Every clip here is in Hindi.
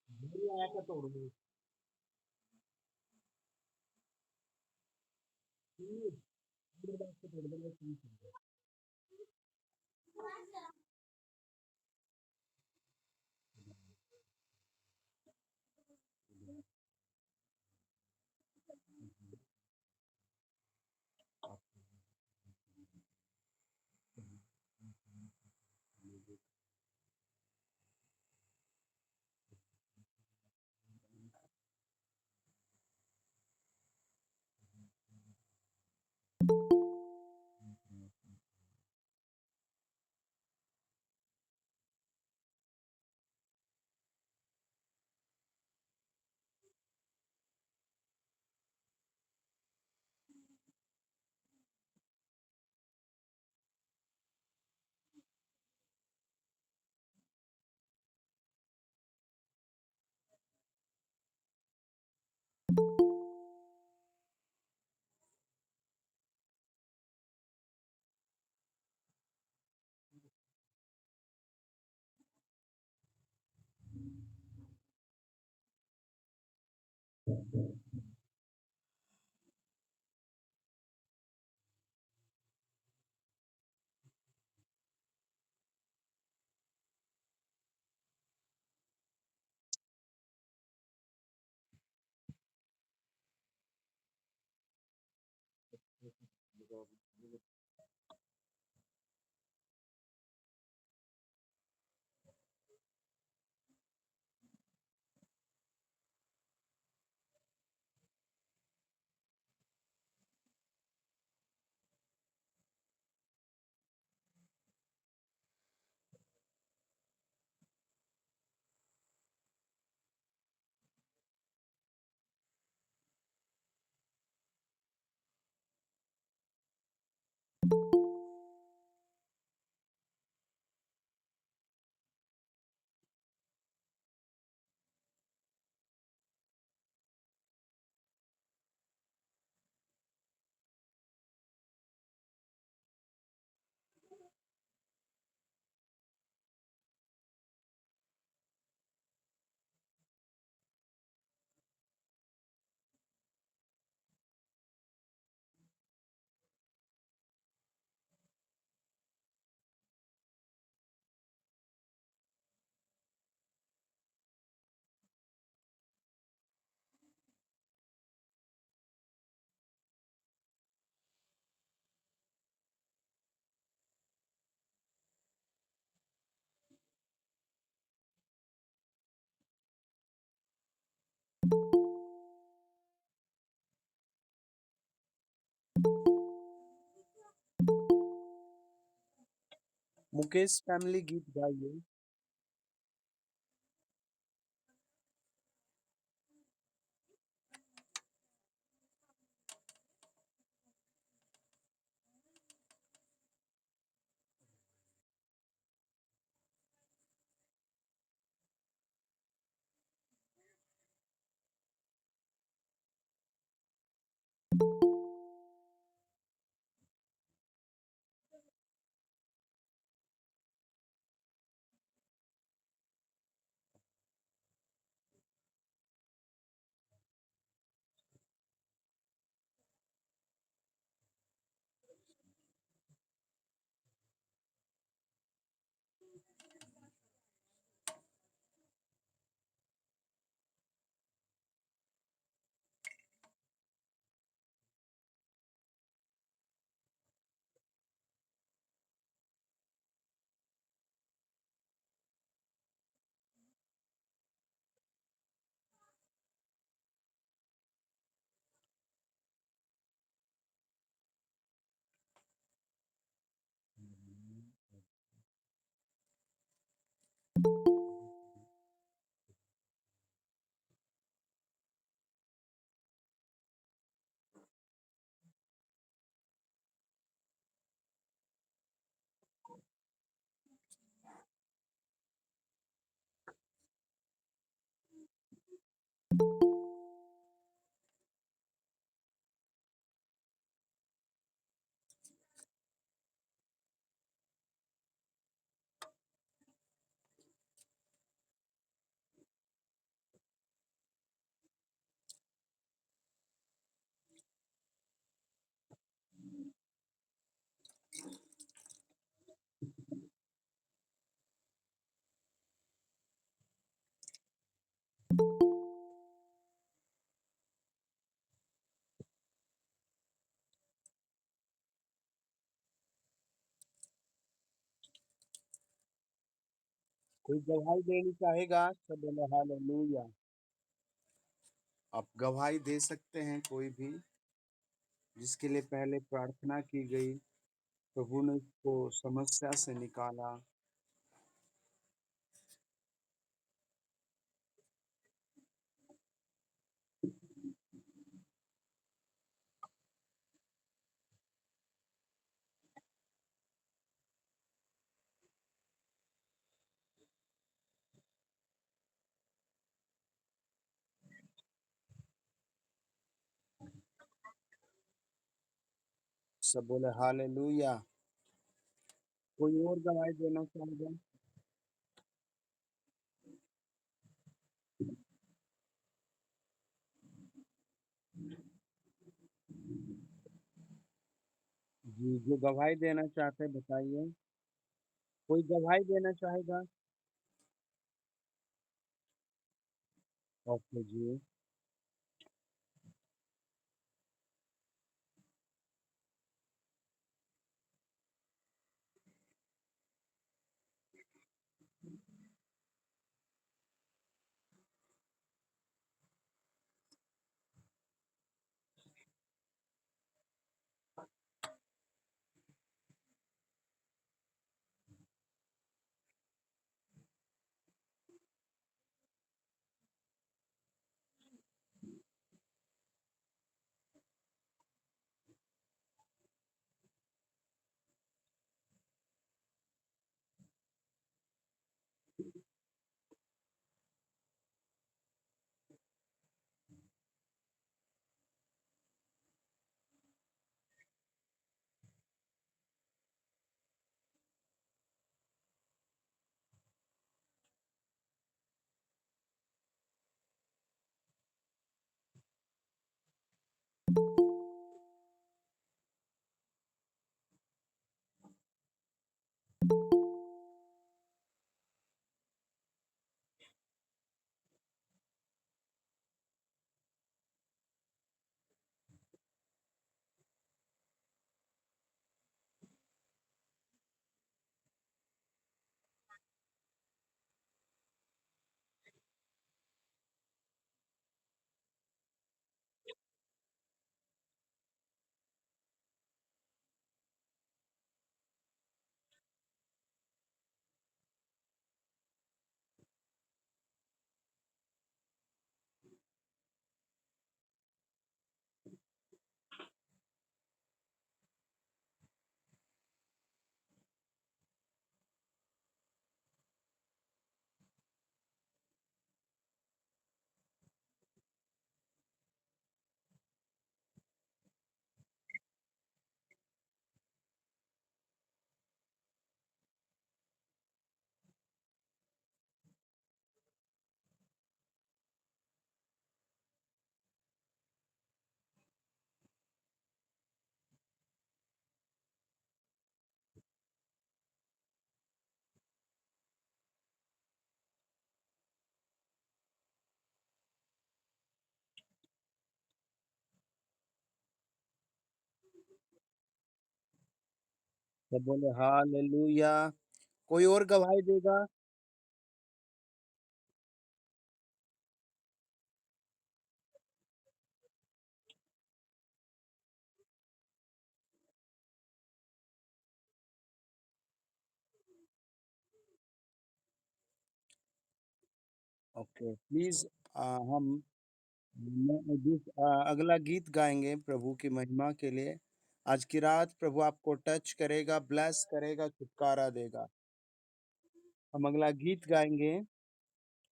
नहीं आया क्या तोड़ दो। ठीक, मेरे बात से तोड़ दो, ठीक है। मुकेश फैमिली गीत गाइए। कोई गवाही देनी चाहेगा? सब बोले हालेलुया। आप गवाही दे सकते हैं कोई भी, जिसके लिए पहले प्रार्थना की गई, प्रभु ने उसको समस्या से निकाला। सब बोले हालेलुया। कोई और गवाही देना चाहेगा? जी, जो गवाही देना चाहते हैं बताइए। कोई गवाही देना चाहेगा? ओके जी। सब बोले हालेलुया। कोई और गवाही देगा? ओके, प्लीज हम अगला गीत गाएंगे प्रभु की महिमा के लिए। आज की रात प्रभु आपको टच करेगा, ब्लेस करेगा, छुटकारा देगा। हम अगला गीत गाएंगे।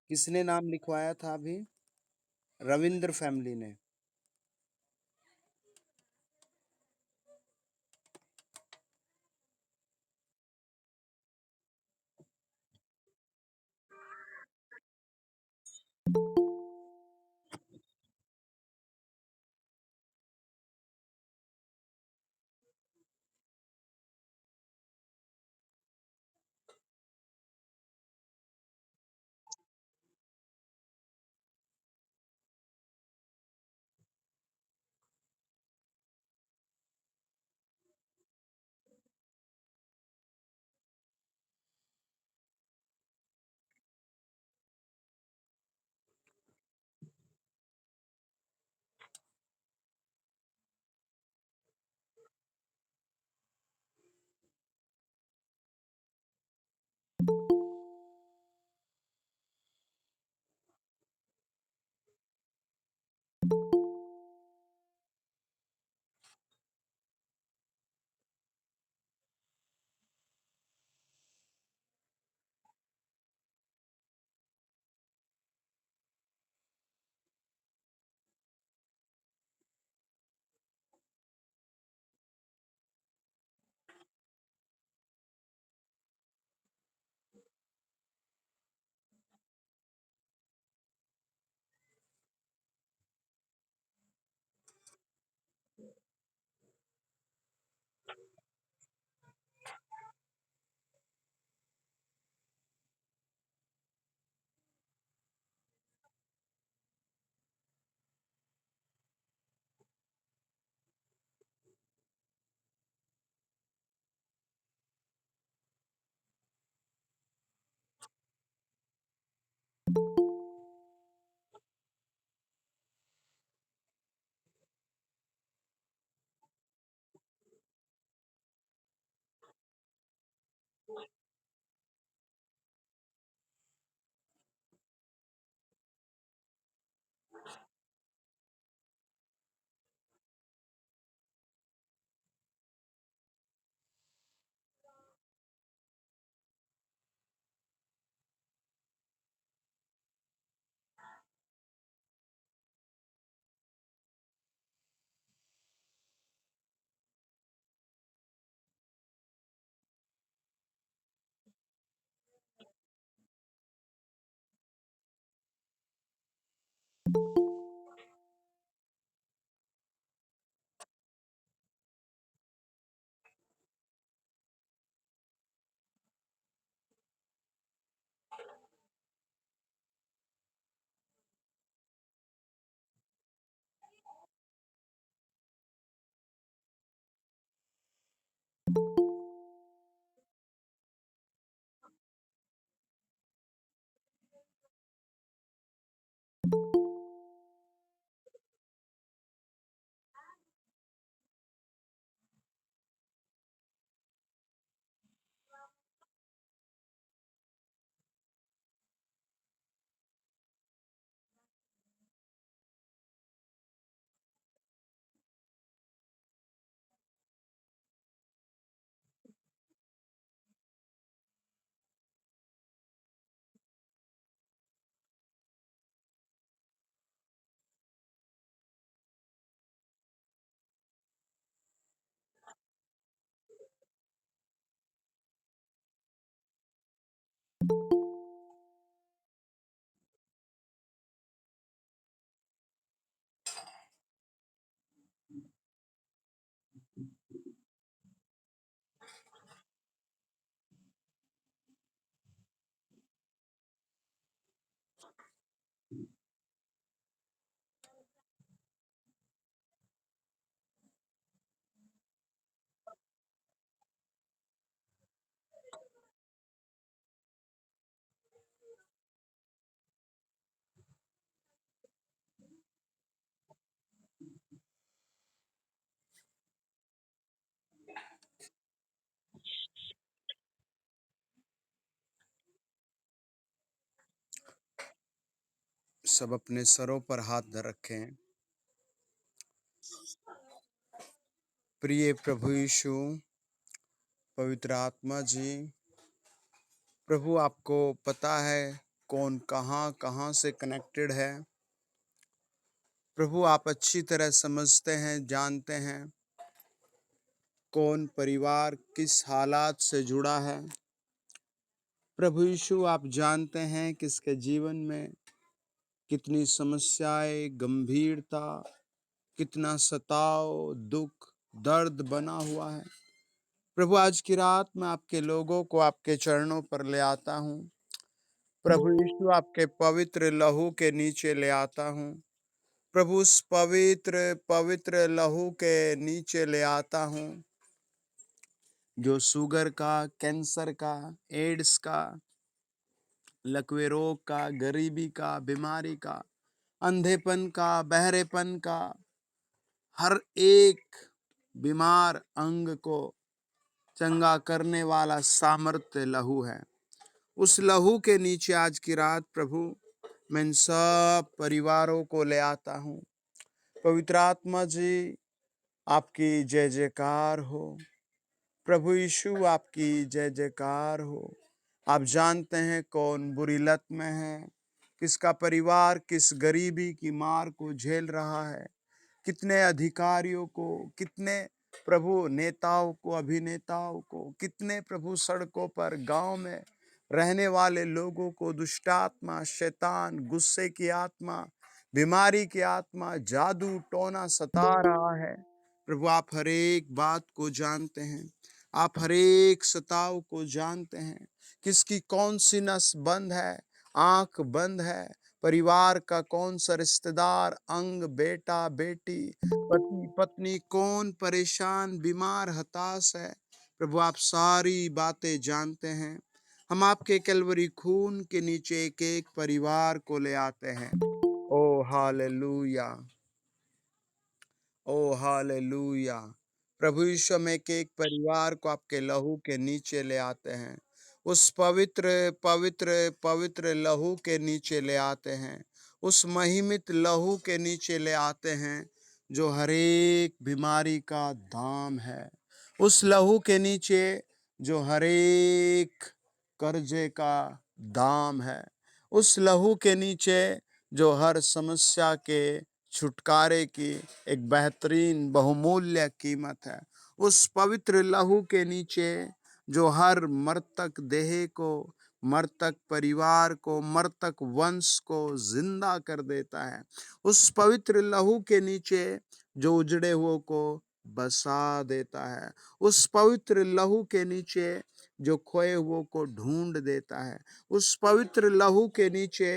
किसने नाम लिखवाया था अभी? रविंद्र फैमिली ने। सब अपने सरों पर हाथ धर रखें। प्रिय प्रभु यीशु, पवित्र आत्मा जी, प्रभु आपको पता है कौन कहाँ कहाँ से कनेक्टेड है। प्रभु आप अच्छी तरह समझते हैं, जानते हैं कौन परिवार किस हालात से जुड़ा है। प्रभु यीशु आप जानते हैं किसके जीवन में कितनी समस्याएं, गंभीरता, कितना सताव, दुख, दर्द बना हुआ है। प्रभु आज की रात मैं आपके लोगों को आपके चरणों पर ले आता हूँ। प्रभु यीशु आपके पवित्र लहू के नीचे ले आता हूँ। प्रभु उस पवित्र पवित्र लहू के नीचे ले आता हूँ जो शुगर का, कैंसर का, एड्स का, लकवे रोग का, गरीबी का, बीमारी का, अंधेपन का, बहरेपन का, हर एक बीमार अंग को चंगा करने वाला सामर्थ्य लहू है। उस लहू के नीचे आज की रात प्रभु मैं इन सब परिवारों को ले आता हूँ। पवित्र आत्मा जी, आपकी जय जयकार हो। प्रभु यीशु आपकी जय जयकार हो। आप जानते हैं कौन बुरी लत में है, किसका परिवार किस गरीबी की मार को झेल रहा है, कितने अधिकारियों को, कितने प्रभु नेताओं को, अभिनेताओं को, कितने प्रभु सड़कों पर गांव में रहने वाले लोगों को दुष्टात्मा, शैतान, गुस्से की आत्मा, बीमारी की आत्मा, जादू टोना सता रहा है। प्रभु आप हर एक बात को जानते हैं, आप हर एक सताव को जानते हैं। किसकी कौन सी नस बंद है, आंख बंद है, परिवार का कौन सा रिश्तेदार, अंग, बेटा बेटी, पति पत्नी, कौन परेशान, बीमार, हताश है। प्रभु आप सारी बातें जानते हैं। हम आपके कलवरी खून के नीचे एक एक परिवार को ले आते हैं। ओ हालेलुया, ओ हालेलुया। प्रभु यीशु हम एक एक परिवार को आपके लहू के नीचे ले आते हैं। उस पवित्र पवित्र पवित्र लहू के नीचे ले आते हैं। उस महिमित लहू के नीचे ले आते हैं जो हर एक बीमारी का दाम है। उस लहू के नीचे जो हर एक कर्जे का दाम है। उस लहू के नीचे जो हर समस्या के छुटकारे की एक बेहतरीन बहुमूल्य कीमत है। उस पवित्र लहू के नीचे जो हर मर्तक देह को, मर्तक परिवार को, मर्तक वंश को जिंदा कर देता है। उस पवित्र लहू के नीचे जो उजड़े हुए को बसा देता है। उस पवित्र लहू के नीचे जो खोए हुए को ढूंढ देता है। उस पवित्र लहू के नीचे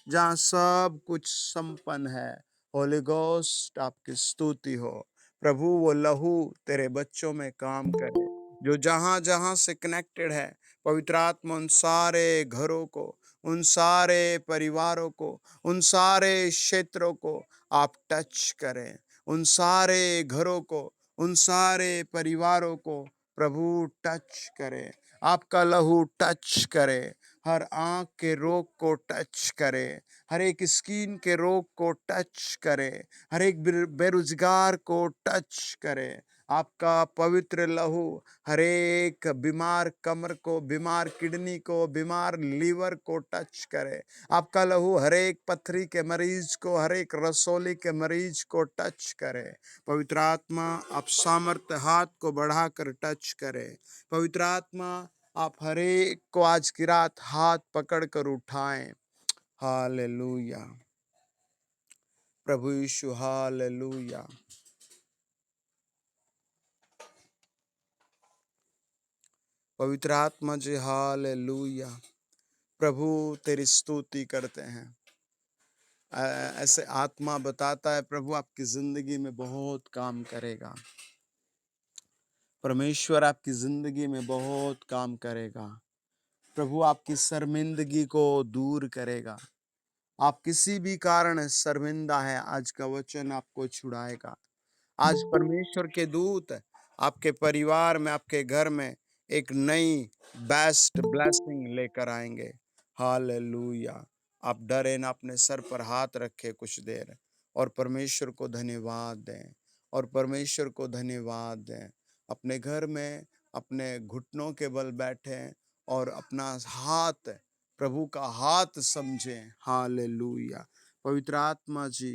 जहाँ सब कुछ संपन्न है। होली गोस्ट आपकी स्तुति हो। प्रभु वो लहू तेरे बच्चों में काम करे जो जहां जहां से कनेक्टेड है। पवित्र आत्मा उन सारे घरों को, उन सारे परिवारों को, उन सारे क्षेत्रों को आप टच करें। उन सारे घरों को, उन सारे परिवारों को प्रभु टच करे। आपका लहू टच करे। हर आंख के रोग को टच करे। हर एक स्किन के रोग को टच करे। हर एक बेरोजगार को टच करे। आपका पवित्र लहू हर एक बीमार कमर को, बीमार किडनी को, बीमार लीवर को टच करे। आपका लहू हर एक पथरी के मरीज को, हर एक रसोली के मरीज को टच करे। पवित्र आत्मा आप सामर्थ्य हाथ को बढ़ाकर टच करे। पवित्र आत्मा आप हर एक को आज की रात हाथ पकड़ कर उठाएं। हालेलुया। प्रभु यीशु हालेलुया। पवित्र आत्मा जी हालेलुया। प्रभु तेरी स्तुति करते हैं। ऐसे आत्मा बताता है प्रभु आपकी जिंदगी में बहुत काम करेगा। परमेश्वर आपकी जिंदगी में बहुत काम करेगा। प्रभु आपकी शर्मिंदगी को दूर करेगा। आप किसी भी कारण शर्मिंदा है, आज का वचन आपको छुड़ाएगा। आज परमेश्वर के दूत आपके परिवार में, आपके घर में एक नई बेस्ट ब्लेसिंग लेकर आएंगे। हालेलुया। आप डरे ना, अपने सर पर हाथ रखे कुछ देर और परमेश्वर को धन्यवाद दें, और परमेश्वर को धन्यवाद दें। अपने घर में अपने घुटनों के बल बैठें और अपना हाथ, प्रभु का हाथ समझें। हालेलुया। पवित्र आत्मा जी,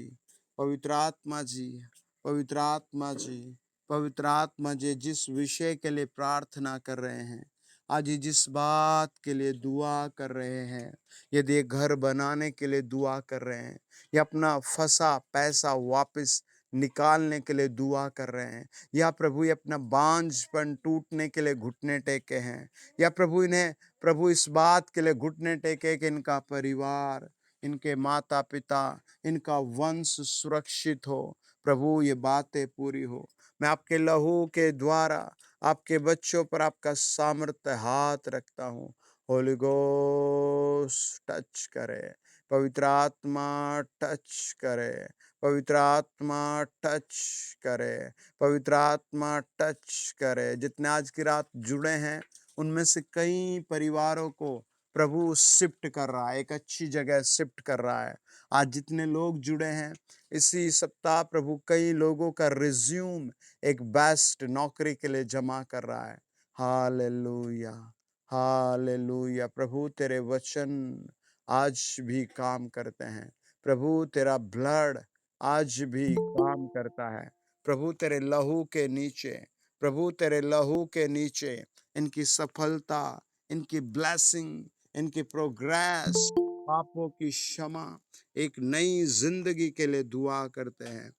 पवित्र आत्मा जी, पवित्र आत्मा जी, पवित्र आत्मा जी, जिस विषय के लिए प्रार्थना कर रहे हैं, आज ये जिस बात के लिए दुआ कर रहे हैं, यदि ये घर बनाने के लिए दुआ कर रहे हैं, या अपना फंसा पैसा वापस निकालने के लिए दुआ कर रहे हैं, या प्रभु ये अपना बांझपन टूटने के लिए घुटने टेके हैं, या प्रभु इन्हें, प्रभु इस बात के लिए घुटने टेके कि इनका परिवार, इनके माता पिता, इनका वंश सुरक्षित हो, प्रभु ये बातें पूरी हो। मैं आपके लहू के द्वारा आपके बच्चों पर आपका सामर्थ्य हाथ रखता हूँ। होली गोस्ट टच करे, पवित्र आत्मा टच करे, पवित्र आत्मा टच करे, पवित्र आत्मा टच करे। जितने आज की रात जुड़े हैं, उनमें से कई परिवारों को प्रभु शिफ्ट कर रहा है, एक अच्छी जगह शिफ्ट कर रहा है। आज जितने लोग जुड़े हैं इसी सप्ताह, प्रभु कई लोगों का रिज्यूम एक बेस्ट नौकरी के लिए जमा कर रहा है। Hallelujah, hallelujah. प्रभु तेरे वचन आज भी काम करते हैं। प्रभु तेरा ब्लड आज भी काम करता है। प्रभु तेरे लहू के नीचे, प्रभु तेरे लहू के नीचे इनकी सफलता, इनकी ब्लेसिंग, इनकी प्रोग्रेस, पापों की क्षमा, एक नई जिंदगी के लिए दुआ करते हैं।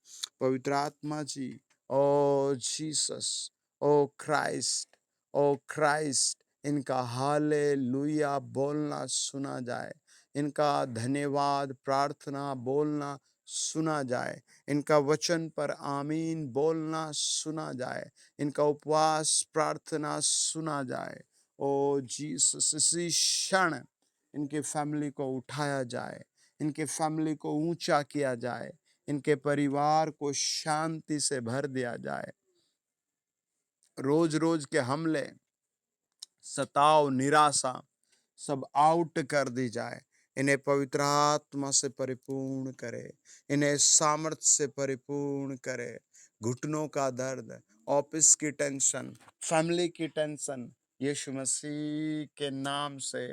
पवित्र आत्मा जी, ओ जीसस, ओ क्राइस्ट, ओ क्राइस्ट, इनका हालेलुया बोलना सुना जाए, इनका धन्यवाद प्रार्थना बोलना सुना जाए, इनका वचन पर आमीन बोलना सुना जाए, इनका उपवास प्रार्थना सुना जाए। ओ जीसस, इसी क्षण इनके फैमिली को उठाया जाए, इनके फैमिली को ऊंचा किया जाए, इनके परिवार को शांति से भर दिया जाए। रोज रोज के हमले, सताव, निराशा सब आउट कर दी जाए। इन्हें पवित्र आत्मा से परिपूर्ण करे, इन्हें सामर्थ्य से परिपूर्ण करे। घुटनों का दर्द, ऑफिस की टेंशन, फैमिली की टेंशन, यीशु मसीह के नाम से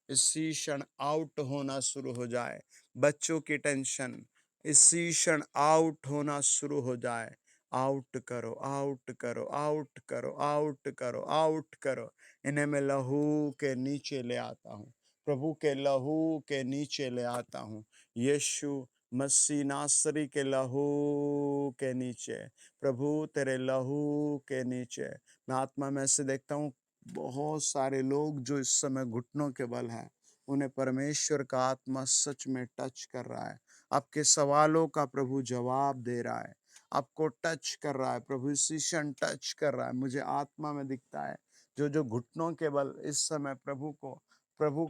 इसी क्षण आउट होना शुरू हो जाए। बच्चों की टेंशन इसी क्षण आउट होना शुरू हो जाए। आउट करो, आउट करो, आउट करो, आउट करो, आउट करो। इन्हें मैं लहू के नीचे ले आता हूँ, प्रभु के लहू के नीचे ले आता हूँ। यीशु मसीह नासरी के लहू के नीचे, प्रभु तेरे लहू के नीचे। मैं आत्मा में से देखता हूँ बहुत सारे लोग जो इस समय घुटनों के बल हैं, उन्हें परमेश्वर का आत्मा सच में टच कर रहा है। आपके सवालों का प्रभु जवाब दे रहा है, आपको टच कर रहा है, प्रभु इसी क्षण टच कर रहा है। मुझे आत्मा में दिखता है जो जो घुटनों के बल इस समय प्रभु को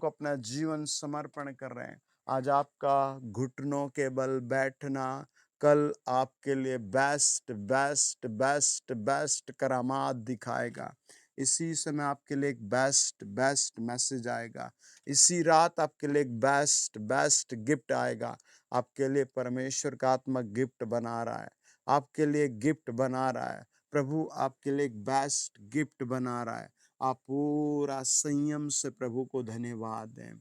अपना जीवन समर्पण कर रहे हैं। आज आपका घुटनों के बल बैठना कल आपके लिए बेस्ट बेस्ट बेस्ट बेस्ट करामात दिखाएगा। इसी समय आपके लिए एक बेस्ट बेस्ट मैसेज आएगा। इसी रात आपके लिए एक बेस्ट बेस्ट गिफ्ट आएगा। आपके लिए परमेश्वर का आत्मा गिफ्ट बना रहा है, आपके लिए गिफ्ट बना रहा है। प्रभु आपके लिए एक बेस्ट गिफ्ट बना रहा है। आप पूरा संयम से प्रभु को धन्यवाद दें,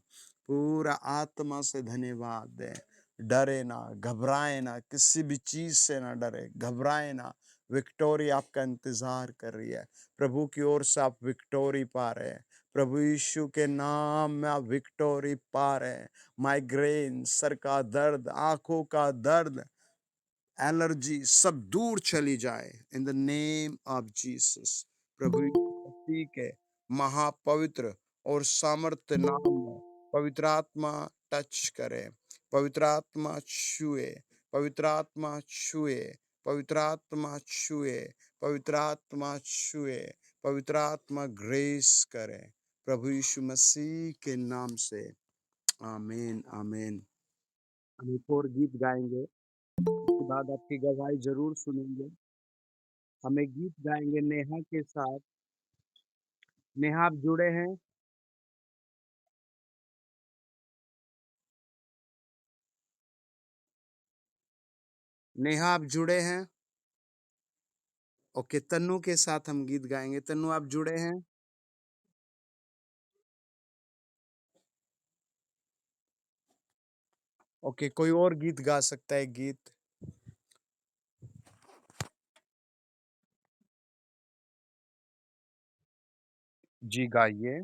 पूरा आत्मा से धन्यवाद दें। डरे ना, घबराए ना, किसी भी चीज से ना डरे, घबराए ना। विक्टोरी आपका इंतजार कर रही है। प्रभु की ओर से आप विक्टोरी पा रहे हैं। प्रभु यीशु के नाम में आप विक्टोरी पा रहे हैं। माइग्रेन, सर का दर्द, आंखों का दर्द, एलर्जी सब दूर चली जाए in the name of Jesus. प्रभु यीशु मसीह के महापवित्र और सामर्थ्य नाम में पवित्र आत्मा टच करे, पवित्र आत्मा छुए, पवित्र आत्मा छुए, पवित्र आत्मा छुए, पवित्र आत्मा छुए, पवित्र आत्मा ग्रेस करे, प्रभु यीशु मसीह के नाम से। आमीन, आमीन। हम एक और गीत गाएंगे, उसके बाद आपकी गवाही जरूर सुनेंगे। हम एक गीत गाएंगे नेहा के साथ। नेहा आप जुड़े हैं? नेहा आप जुड़े हैं? ओके, तन्नू के साथ हम गीत गाएंगे। तन्नू आप जुड़े हैं? ओके, कोई और गीत गा सकता है गीत? जी गाइए।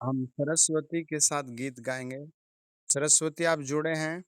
हम सरस्वती के साथ गीत गाएंगे। सरस्वती आप जुड़े हैं?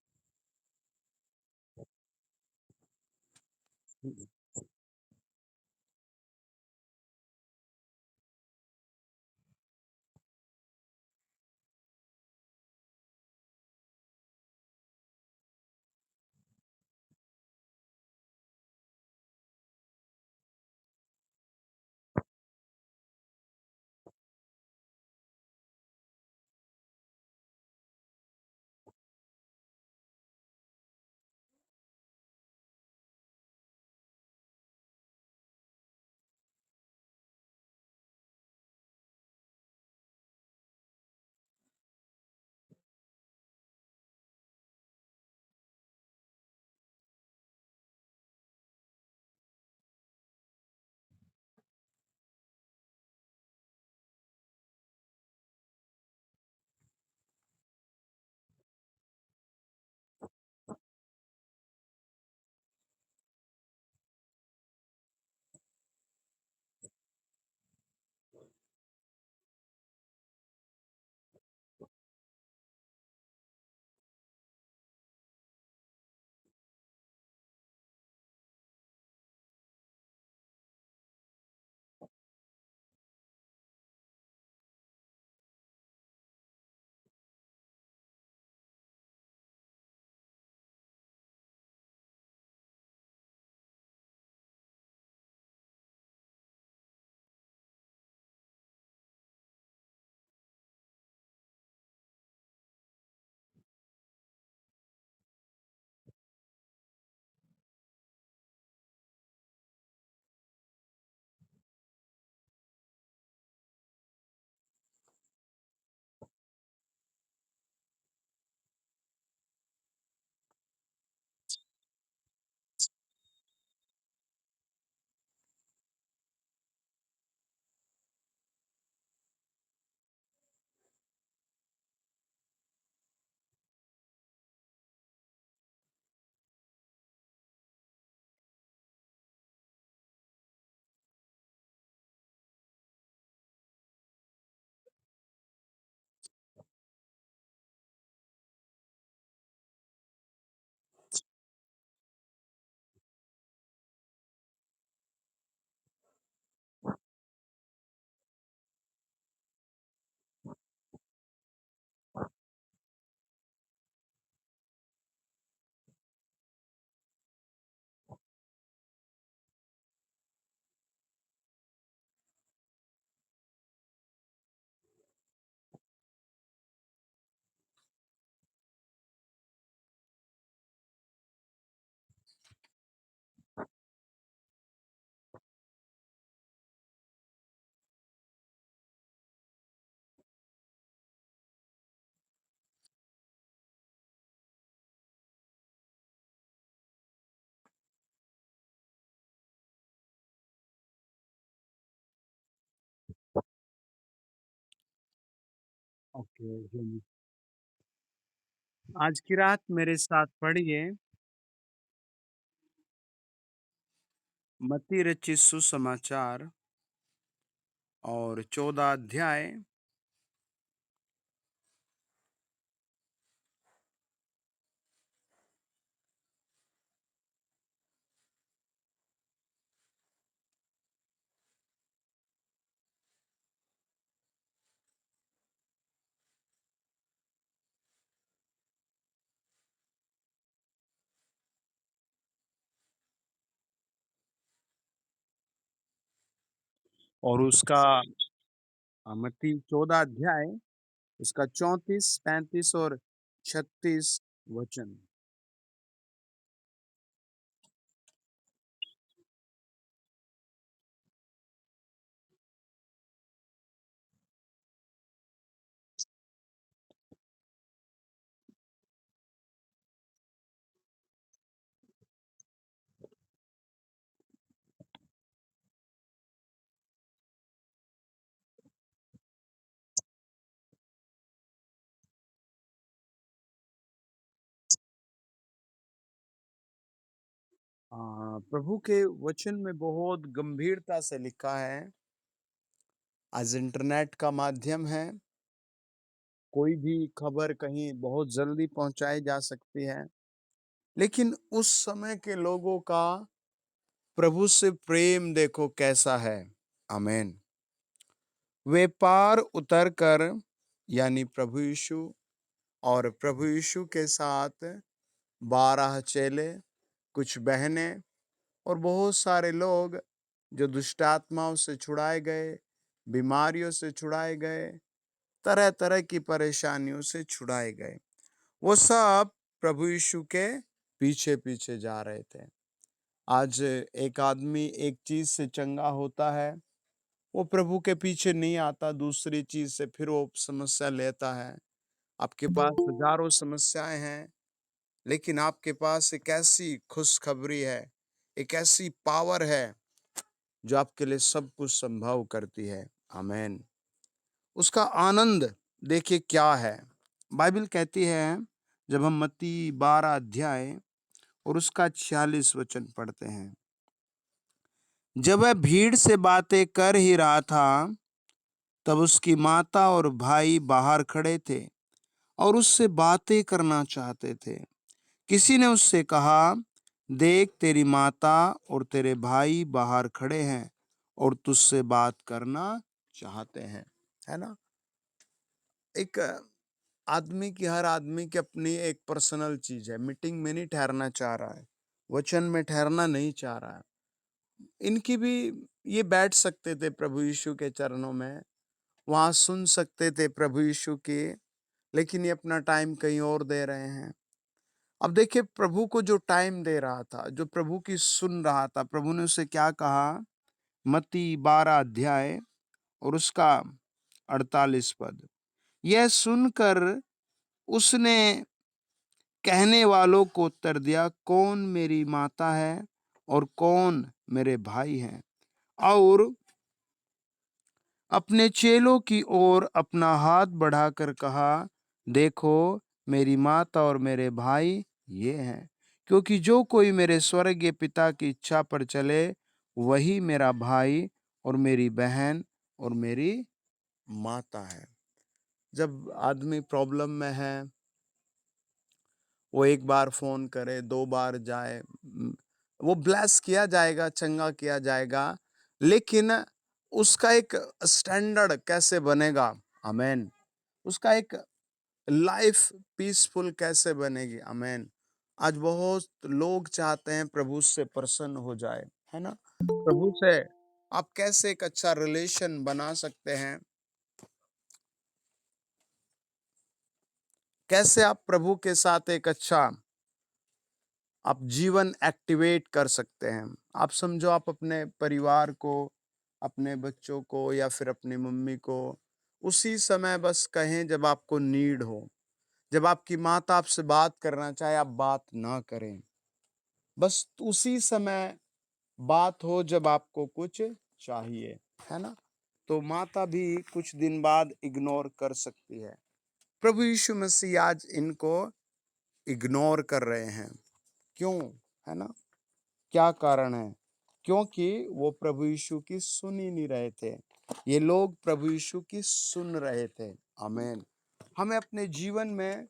ओके जी। आज की रात मेरे साथ पढ़िए मत्ती रचित सुसमाचार और 14 अध्याय और उसका मत्ती 14 अध्याय उसका 34, 35 और 36 वचन। प्रभु के वचन में बहुत गंभीरता से लिखा है। आज इंटरनेट का माध्यम है, कोई भी खबर कहीं बहुत जल्दी पहुंचाई जा सकती है। लेकिन उस समय के लोगों का प्रभु से प्रेम देखो कैसा है। आमीन। वे पार उतर कर यानी प्रभु यीशु और प्रभु यीशु के साथ 12 चेले, कुछ बहनें और बहुत सारे लोग जो दुष्ट आत्माओं से छुड़ाए गए, बीमारियों से छुड़ाए गए, तरह तरह की परेशानियों से छुड़ाए गए, वो सब प्रभु यीशु के पीछे पीछे जा रहे थे। आज एक आदमी एक चीज से चंगा होता है, वो प्रभु के पीछे नहीं आता, दूसरी चीज से फिर वो समस्या लेता है। आपके पास हजारों समस्याएं हैं, लेकिन आपके पास एक ऐसी खुशखबरी है, एक ऐसी पावर है जो आपके लिए सब कुछ संभव करती है। आमीन। उसका आनंद देखिए क्या है। बाइबल कहती है, जब हम मत्ती 12 अध्याय और उसका 46 वचन पढ़ते हैं, जब वह भीड़ से बातें कर ही रहा था, तब उसकी माता और भाई बाहर खड़े थे और उससे बातें करना चाहते थे। किसी ने उससे कहा, देख तेरी माता और तेरे भाई बाहर खड़े हैं और तुझसे बात करना चाहते हैं। है ना? एक आदमी की, हर आदमी की अपनी एक पर्सनल चीज है। मीटिंग में नहीं ठहरना चाह रहा है, वचन में ठहरना नहीं चाह रहा है। इनकी भी, ये बैठ सकते थे प्रभु यीशु के चरणों में, वहां सुन सकते थे प्रभु यीशु की, लेकिन ये अपना टाइम कहीं और दे रहे हैं। अब देखिए, प्रभु को जो टाइम दे रहा था, जो प्रभु की सुन रहा था, प्रभु ने उसे क्या कहा? मत्ती 12 अध्याय और उसका 48 पद। यह सुनकर उसने कहने वालों को उत्तर दिया, कौन मेरी माता है और कौन मेरे भाई हैं? और अपने चेलों की ओर अपना हाथ बढ़ाकर कहा, देखो मेरी माता और मेरे भाई ये हैं। क्योंकि जो कोई मेरे स्वर्गीय पिता की इच्छा पर चले, वही मेरा भाई और मेरी बहन और मेरी माता है। जब आदमी प्रॉब्लम में है, वो एक बार फोन करे, 2 बार जाए, वो ब्लेस किया जाएगा, चंगा किया जाएगा, लेकिन उसका एक स्टैंडर्ड कैसे बनेगा? आमेन। उसका एक लाइफ पीसफुल कैसे बनेगी? आमेन। आज बहुत लोग चाहते हैं प्रभु से प्रसन्न हो जाए, है ना? प्रभु से आप कैसे एक अच्छा रिलेशन बना सकते हैं? कैसे आप प्रभु के साथ एक अच्छा आप जीवन एक्टिवेट कर सकते हैं? आप समझो, आप अपने परिवार को, अपने बच्चों को या फिर अपनी मम्मी को उसी समय बस कहें जब आपको नीड हो। जब आपकी माता आपसे बात करना चाहे, आप बात ना करें। बस उसी समय बात हो जब आपको कुछ चाहिए, है ना? तो माता भी कुछ दिन बाद इग्नोर कर सकती है। प्रभु यीशु मसीह आज इनको इग्नोर कर रहे हैं। क्यों? है ना? क्या कारण है? क्योंकि वो प्रभु यीशु की सुन ही नहीं रहे थे। ये लोग प्रभु यीशु की सुन रहे थे। आमीन। हमें अपने जीवन में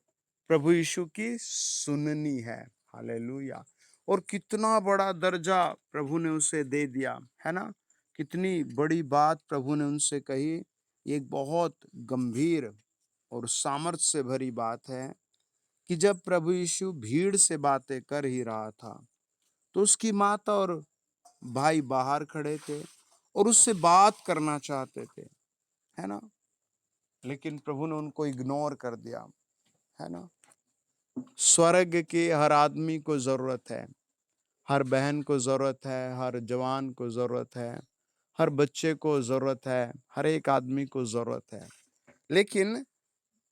प्रभु यीशु की सुननी है। हालेलुया। और कितना बड़ा दर्जा प्रभु ने उसे दे दिया, है ना? कितनी बड़ी बात प्रभु ने उनसे कही। ये एक बहुत गंभीर और सामर्थ्य से भरी बात है कि जब प्रभु यीशु भीड़ से बातें कर ही रहा था, तो उसकी माता और भाई बाहर खड़े थे और उससे बात करना चाहते थे, है ना? लेकिन प्रभु ने उनको इग्नोर कर दिया, है ना? स्वर्ग के हर आदमी को जरूरत है, हर बहन को जरूरत है, हर जवान को जरूरत है, हर बच्चे को जरूरत है, हर एक आदमी को जरूरत है। लेकिन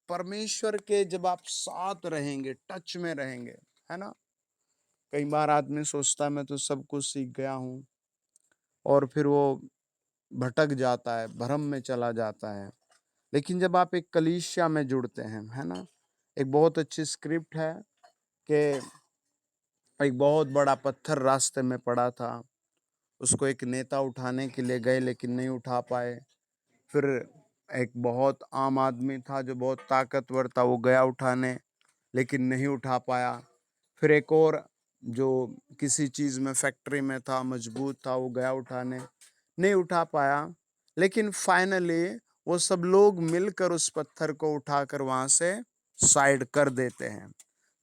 परमेश्वर के जब आप साथ रहेंगे, टच में रहेंगे, है ना? कई बार आदमी सोचता है मैं तो सब कुछ सीख गया हूँ, और फिर वो भटक जाता है, भ्रम में चला जाता है। लेकिन जब आप एक कलीसिया में जुड़ते हैं, है ना? एक बहुत अच्छी स्क्रिप्ट है कि एक बहुत बड़ा पत्थर रास्ते में पड़ा था। उसको एक नेता उठाने के लिए गए लेकिन नहीं उठा पाए। फिर एक बहुत आम आदमी था जो बहुत ताकतवर था, वो गया उठाने लेकिन नहीं उठा पाया। फिर एक और जो किसी चीज़ में फैक्ट्री में था, मजबूत था, वो गया उठाने, नहीं उठा पाया। लेकिन फाइनली वो सब लोग मिलकर उस पत्थर को उठाकर वहां से साइड कर देते हैं।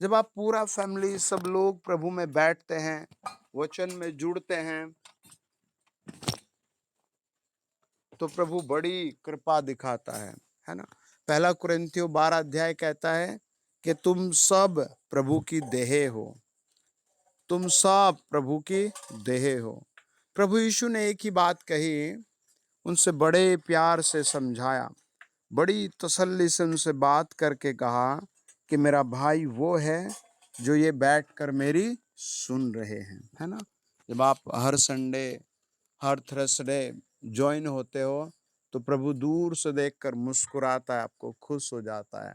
जब आप पूरा फैमिली सब लोग प्रभु में बैठते हैं, वचन में जुड़ते हैं, तो प्रभु बड़ी कृपा दिखाता है ना? पहला कुरिन्थियों 12 अध्याय कहता है कि तुम सब प्रभु की देह हो। तुम सब प्रभु की देह हो। प्रभु यीशु ने एक ही बात कही, उनसे बड़े प्यार से समझाया, बड़ी तसल्ली से उनसे बात करके कहा कि मेरा भाई वो है जो ये बैठकर मेरी सुन रहे हैं, है ना? जब आप हर संडे, हर थर्सडे ज्वाइन होते हो, तो प्रभु दूर से देखकर मुस्कुराता है, आपको खुश हो जाता है,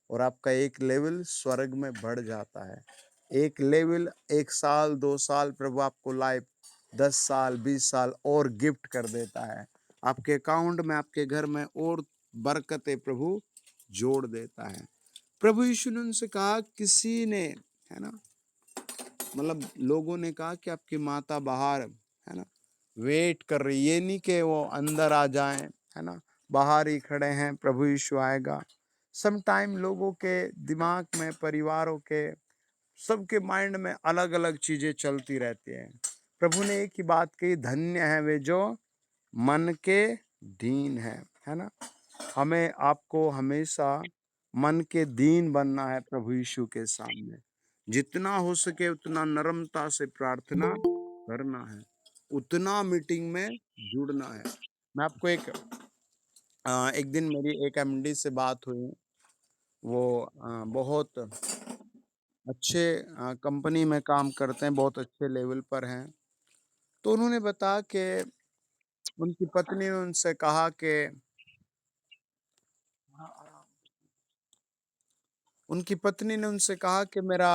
और आपका एक लेवल स्वर्ग में बढ़ जाता है। एक लेवल, 1 साल 2 साल प्रभु आपको लाइफ 10 साल 20 साल और गिफ्ट कर देता है। आपके अकाउंट में, आपके घर में और बरकतें प्रभु जोड़ देता है। प्रभु यीशु ने उनसे कहा, किसी ने, है ना, मतलब लोगों ने कहा कि आपकी माता बाहर, है ना, वेट कर रही, ये नहीं कि वो अंदर आ जाएं, है ना, बाहर ही खड़े हैं, प्रभु यीशु आएगा। सम टाइम लोगों के दिमाग में, परिवारों के, सबके माइंड में अलग अलग चीजें चलती रहती हैं। प्रभु ने एक ही बात कही, धन्य है वे जो मन के दीन है ना? हमें, आपको हमेशा मन के दीन बनना है प्रभु यीशु के सामने। जितना हो सके उतना नम्रता से प्रार्थना करना है, उतना मीटिंग में जुड़ना है। मैं आपको एक दिन मेरी एक एमडी से बात हुई। वो बहुत अच्छे कंपनी में काम करते हैं, बहुत अच्छे लेवल पर हैं। तो उन्होंने बताया कि उनकी पत्नी ने उनसे कहा कि उनकी पत्नी ने उनसे कहा कि मेरा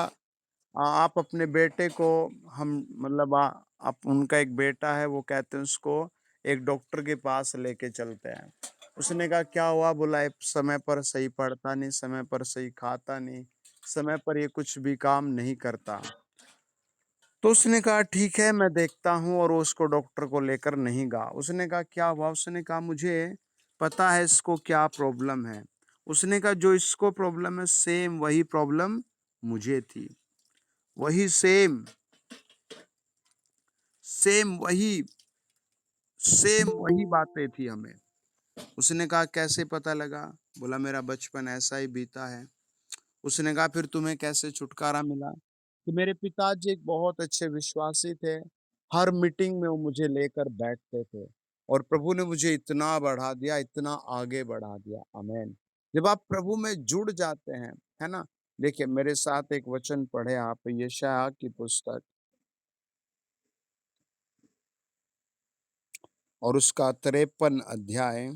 आप अपने बेटे को, हम मतलब आप, उनका एक बेटा है, वो कहते हैं उसको एक डॉक्टर के पास लेके चलते हैं। उसने कहा क्या हुआ? बोला ये समय पर सही पढ़ता नहीं, समय पर सही खाता नहीं, समय पर ये कुछ भी काम नहीं करता। तो उसने कहा ठीक है मैं देखता हूँ, और वो उसको डॉक्टर को लेकर नहीं गया। उसने कहा क्या हुआ? उसने कहा मुझे पता है इसको क्या प्रॉब्लम है। उसने कहा जो इसको प्रॉब्लम है सेम वही प्रॉब्लम मुझे थी, वही सेम सेम वही सेम वही बातें थी हमें। उसने कहा कैसे पता लगा? बोला मेरा बचपन ऐसा ही बीता है। उसने कहा फिर तुम्हें कैसे छुटकारा मिला? कि मेरे पिताजी एक बहुत अच्छे विश्वासी थे। हर मीटिंग में वो मुझे लेकर बैठते थे, और प्रभु ने मुझे इतना बढ़ा दिया, इतना आगे बढ़ा दिया। आमीन। जब आप प्रभु में जुड़ जाते हैं, है ना? देखिए मेरे साथ एक वचन पढ़े आप, यशायाह की पुस्तक और उसका 53 अध्याय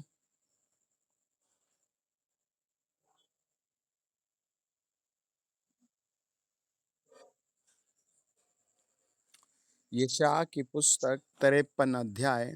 यशायाह की पुस्तक 53 अध्याय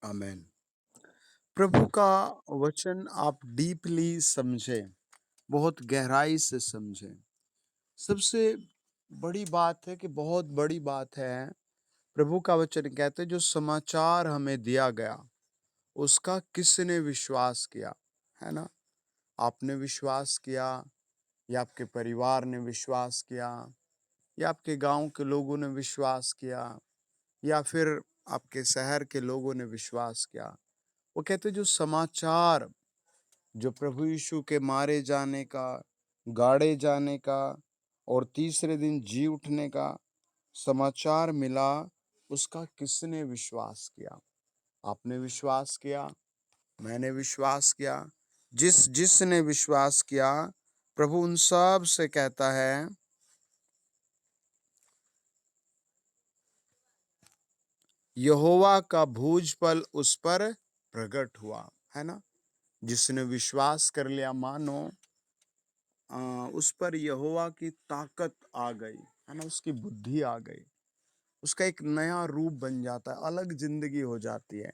आमेन। प्रभु का वचन आप डीपली समझें, बहुत गहराई से समझें। सबसे बड़ी बात है कि बहुत बड़ी बात है, प्रभु का वचन कहते हैं जो समाचार हमें दिया गया, उसका किसने विश्वास किया, है ना? आपने विश्वास किया या आपके परिवार ने विश्वास किया या आपके गांव के लोगों ने विश्वास किया या फिर आपके शहर के लोगों ने विश्वास किया। वो कहते जो समाचार, जो प्रभु यीशु के मारे जाने का, गाड़े जाने का और तीसरे दिन जी उठने का समाचार मिला, उसका किसने विश्वास किया? आपने विश्वास किया, मैंने विश्वास किया। जिसने विश्वास किया, प्रभु उन सब से कहता है, यहोवा का भुज फल उस पर प्रकट हुआ, है ना? जिसने विश्वास कर लिया, मानो उस पर यहोवा की ताकत आ गई, है ना? उसकी बुद्धि आ गई, उसका एक नया रूप बन जाता है, अलग जिंदगी हो जाती है,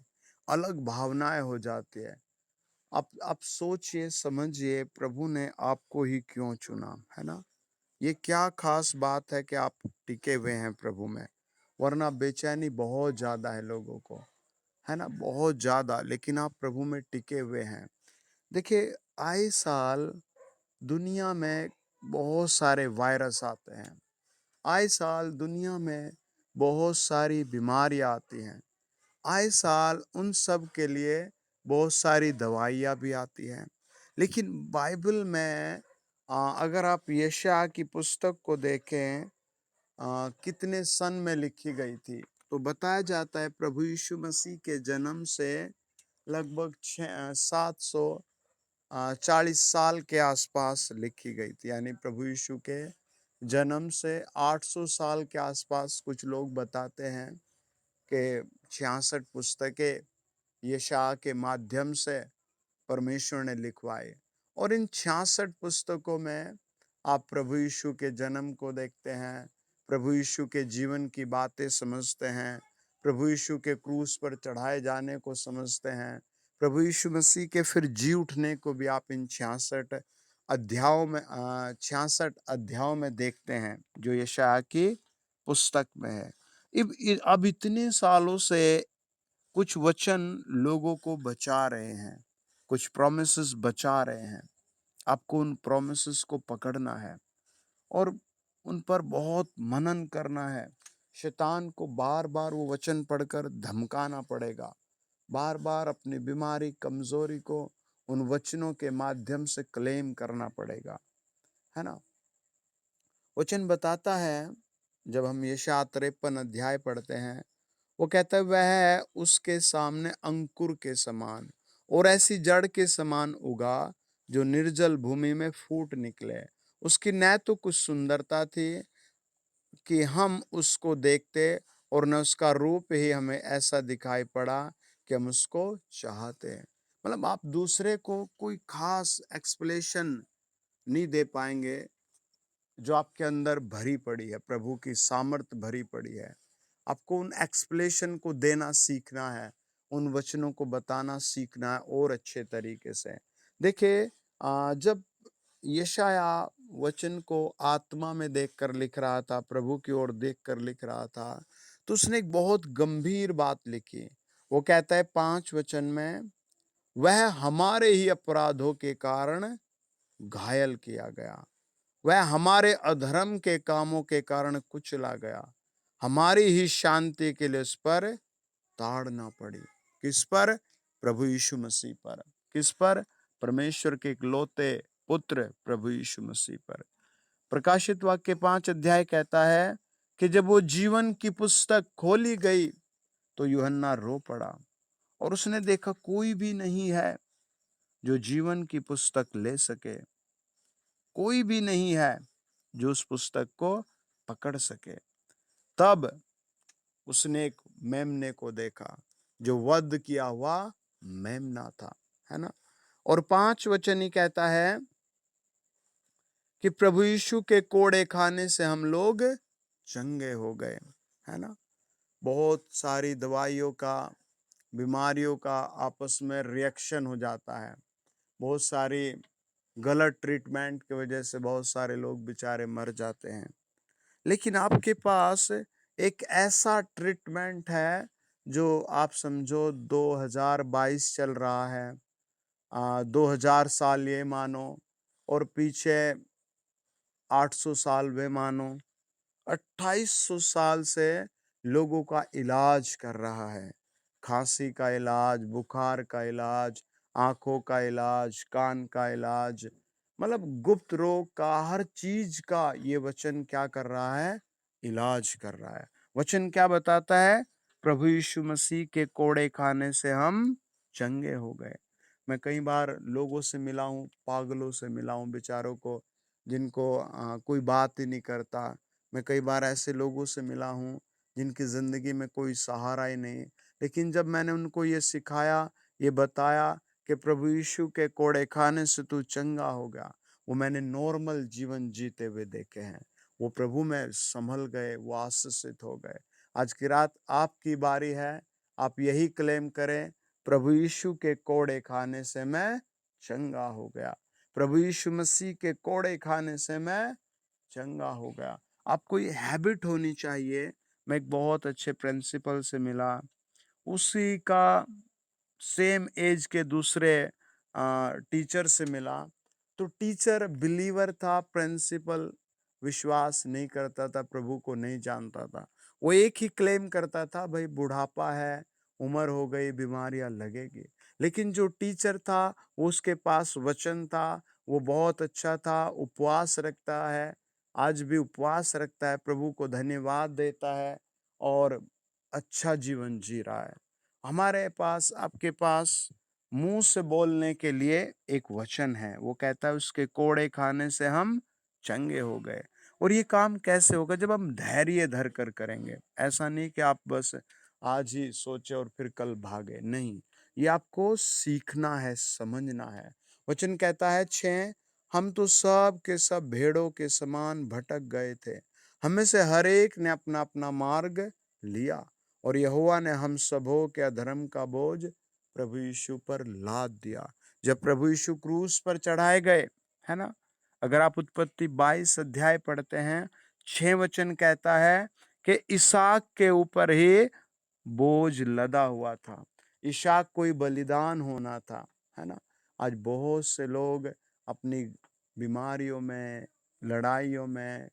अलग भावनाएं हो जाती है। आप सोचिए, समझिए, प्रभु ने आपको ही क्यों चुना, है ना? ये क्या खास बात है कि आप टिके हुए हैं प्रभु में? वरना बेचैनी बहुत ज़्यादा है लोगों को, है ना? बहुत ज़्यादा, लेकिन आप प्रभु में टिके हुए हैं। देखिए, आए साल दुनिया में बहुत सारे वायरस आते हैं। आए साल दुनिया में बहुत सारी बीमारियाँ आती हैं। आए साल उन सब के लिए बहुत सारी दवाइयाँ भी आती हैं। लेकिन बाइबल में अगर आप यशायाह की पुस्तक को देखें, कितने सन में लिखी गई थी, तो बताया जाता है प्रभु यीशु मसीह के जन्म से लगभग 740 साल के आसपास लिखी गई थी। यानी प्रभु यीशु के जन्म से 800 साल के आसपास कुछ लोग बताते हैं कि 66 पुस्तकें यशायाह के माध्यम से परमेश्वर ने लिखवाए। और इन 66 पुस्तकों में आप प्रभु यीशु के जन्म को देखते हैं, प्रभु यीशु के जीवन की बातें समझते हैं, प्रभु यीशु के क्रूस पर चढ़ाए जाने को समझते हैं, प्रभु यीशु मसीह के फिर जी उठने को भी आप इन 66 अध्यायों में देखते हैं, जो यशायाह की पुस्तक में है। अब इतने सालों से कुछ वचन लोगों को बचा रहे हैं, कुछ प्रोमिसेस बचा रहे हैं। आपको उन प्रोमिसेस को पकड़ना है और उन पर बहुत मनन करना है। शैतान को बार-बार वो वचन पढ़कर धमकाना पड़ेगा। बार-बार अपनी बीमारी, कमज़ोरी को उन वचनों के माध्यम से क्लेम करना पड़ेगा, है ना? वचन बताता है, जब हम यशायाह 53 अध्याय पढ़ते हैं, वो कहता है, वह है उसके सामने अंकुर के समान और ऐसी जड़ के समान उगा जो निर्जल भूमि में फूट निकले। उसकी न तो कुछ सुंदरता थी कि हम उसको देखते, और न उसका रूप ही हमें ऐसा दिखाई पड़ा कि हम उसको चाहते हैं। मतलब आप दूसरे को कोई खास एक्सप्लेनेशन नहीं दे पाएंगे जो आपके अंदर भरी पड़ी है, प्रभु की सामर्थ भरी पड़ी है। आपको उन एक्सप्लेनेशन को देना सीखना है, उन वचनों को बताना सीखना है और अच्छे तरीके से। देखिए, जब यशायाह वचन को आत्मा में देखकर लिख रहा था, प्रभु की ओर देखकर लिख रहा था, तो उसने एक बहुत गंभीर बात लिखी। वो कहता है 5 वचन में, वह हमारे ही अपराधों के कारण घायल किया गया, वह हमारे अधर्म के कामों के कारण कुचला गया, हमारी ही शांति के लिए उस पर ताड़ना पड़ी। किस पर? प्रभु यीशु मसीह पर। किस पर? परमेश्वर के इकलौते पुत्र प्रभु यीशु मसीह पर। प्रकाशित वाक्य 5 अध्याय कहता है कि जब वो जीवन की पुस्तक खोली गई तो यूहन्ना रो पड़ा और उसने देखा कोई भी नहीं है जो जीवन की पुस्तक ले सके। कोई भी नहीं है जो उस पुस्तक को पकड़ सके। तब उसने एक मेमने को देखा जो वध किया हुआ मेमना था, है ना? और 5 वचन ही कहता है कि प्रभु यीशु के कोड़े खाने से हम लोग चंगे हो गए, है ना? बहुत सारी दवाइयों का, बीमारियों का आपस में रिएक्शन हो जाता है। बहुत सारी गलत ट्रीटमेंट की वजह से बहुत सारे लोग बेचारे मर जाते हैं। लेकिन आपके पास एक ऐसा ट्रीटमेंट है जो आप समझो 2022 चल रहा है, 2000 साल ये मानो, और पीछे 800 साल वे मानो, 2800 साल से लोगों का इलाज कर रहा है। खांसी का इलाज, बुखार का इलाज, आंखों का इलाज, कान का इलाज, मतलब गुप्त रोग का, हर चीज का ये वचन क्या कर रहा है? इलाज कर रहा है। वचन क्या बताता है? प्रभु यीशु मसीह के कोड़े खाने से हम चंगे हो गए। मैं कई बार लोगों से मिला हूँ, पागलों से मिला हूँ, बेचारों को, जिनको कोई बात ही नहीं करता। मैं कई बार ऐसे लोगों से मिला हूँ जिनकी ज़िंदगी में कोई सहारा ही नहीं। लेकिन जब मैंने उनको ये सिखाया, ये बताया कि प्रभु यीशु के कोड़े खाने से तू चंगा हो गया, वो मैंने नॉर्मल जीवन जीते हुए देखे हैं। वो प्रभु में संभल गए, वो आशीषित हो गए। आज की रात आपकी बारी है, आप यही क्लेम करें, प्रभु यीशु के कोड़े खाने से मैं चंगा हो गया। प्रभु यीशु मसीह के कोड़े खाने से मैं चंगा हो गया। आपको ये हैबिट होनी चाहिए। मैं एक बहुत अच्छे प्रिंसिपल से मिला, उसी का सेम एज के दूसरे टीचर से मिला। तो टीचर बिलीवर था, प्रिंसिपल विश्वास नहीं करता था, प्रभु को नहीं जानता था। वो एक ही क्लेम करता था, भाई बुढ़ापा है, उम्र हो गई, बीमारियां लगेगी। लेकिन जो टीचर था, वो उसके पास वचन था, वो बहुत अच्छा था, उपवास रखता है, आज भी उपवास रखता है, प्रभु को धन्यवाद देता है और अच्छा जीवन जी रहा है। हमारे पास, आपके पास मुंह से बोलने के लिए एक वचन है, वो कहता है उसके कोड़े खाने से हम चंगे हो गए। और ये काम कैसे होगा? जब हम धैर्य धर कर करेंगे। ऐसा नहीं कि आप बस आज ही सोचे और फिर कल भागे, नहीं। ये आपको सीखना है, समझना है। वचन कहता है 6, हम तो सब के सब भेड़ों के समान भटक गए थे, हमें से हर एक ने अपना अपना मार्ग लिया, और यहोवा ने हम सबों के अधर्म का बोझ प्रभु यीशु पर लाद दिया। जब प्रभु यीशु क्रूस पर चढ़ाए गए, है ना, अगर आप उत्पत्ति 22 अध्याय पढ़ते हैं, 6 वचन कहता है कि इसहाक के ऊपर ही बोझ लदा हुआ था। इसहाक कोई बलिदान होना था, है ना। आज बहुत से लोग अपनी बीमारियों में, लड़ाइयों में,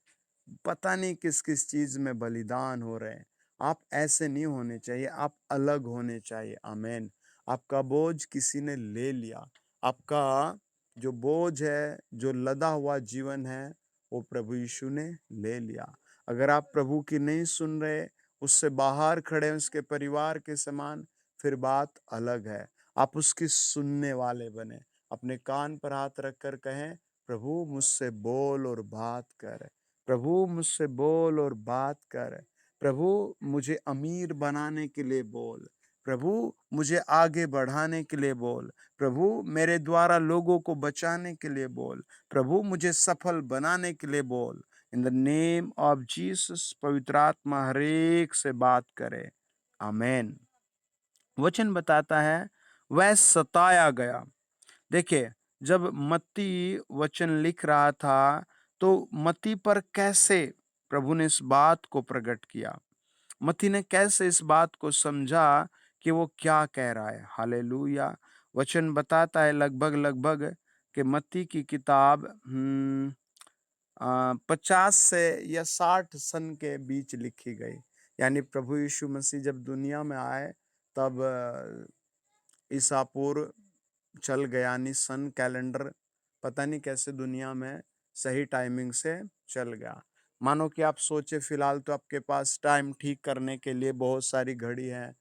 पता नहीं किस किस चीज में बलिदान हो रहे हैं। आप ऐसे नहीं होने चाहिए, आप अलग होने चाहिए। आमेन। आपका बोझ किसी ने ले लिया। आपका जो बोझ है, जो लदा हुआ जीवन है, वो प्रभु यीशु ने ले लिया। अगर आप प्रभु की नहीं सुन रहे, उससे बाहर खड़े हैं उसके परिवार के समान, फिर बात अलग है। आप उसकी सुनने वाले बने, अपने कान पर हाथ रखकर कहें, प्रभु मुझसे बोल और बात कर, प्रभु मुझसे बोल और बात कर, प्रभु मुझे अमीर बनाने के लिए बोल, प्रभु मुझे आगे बढ़ाने के लिए बोल, प्रभु मेरे द्वारा लोगों को बचाने के लिए बोल, प्रभु मुझे सफल बनाने के लिए बोल। इन द नेम ऑफ जीसस पवित्र आत्मा हरेक से बात करे। आमेन। वचन बताता है वह सताया गया। देखिए, जब मत्ती वचन लिख रहा था, तो मत्ती पर कैसे प्रभु ने इस बात को प्रकट किया, मत्ती ने कैसे इस बात को समझा कि वो क्या कह रहा है। हालेलुया। वचन बताता है लगभग लगभग कि मत्ती की किताब 50 से या 60 सन के बीच लिखी गई। यानी प्रभु यीशु मसीह जब दुनिया में आए, तब ईसा पूर्व चल गया, यानी सन कैलेंडर पता नहीं कैसे दुनिया में सही टाइमिंग से चल गया। मानो कि आप सोचे, फिलहाल तो आपके पास टाइम ठीक करने के लिए बहुत सारी घड़ी है,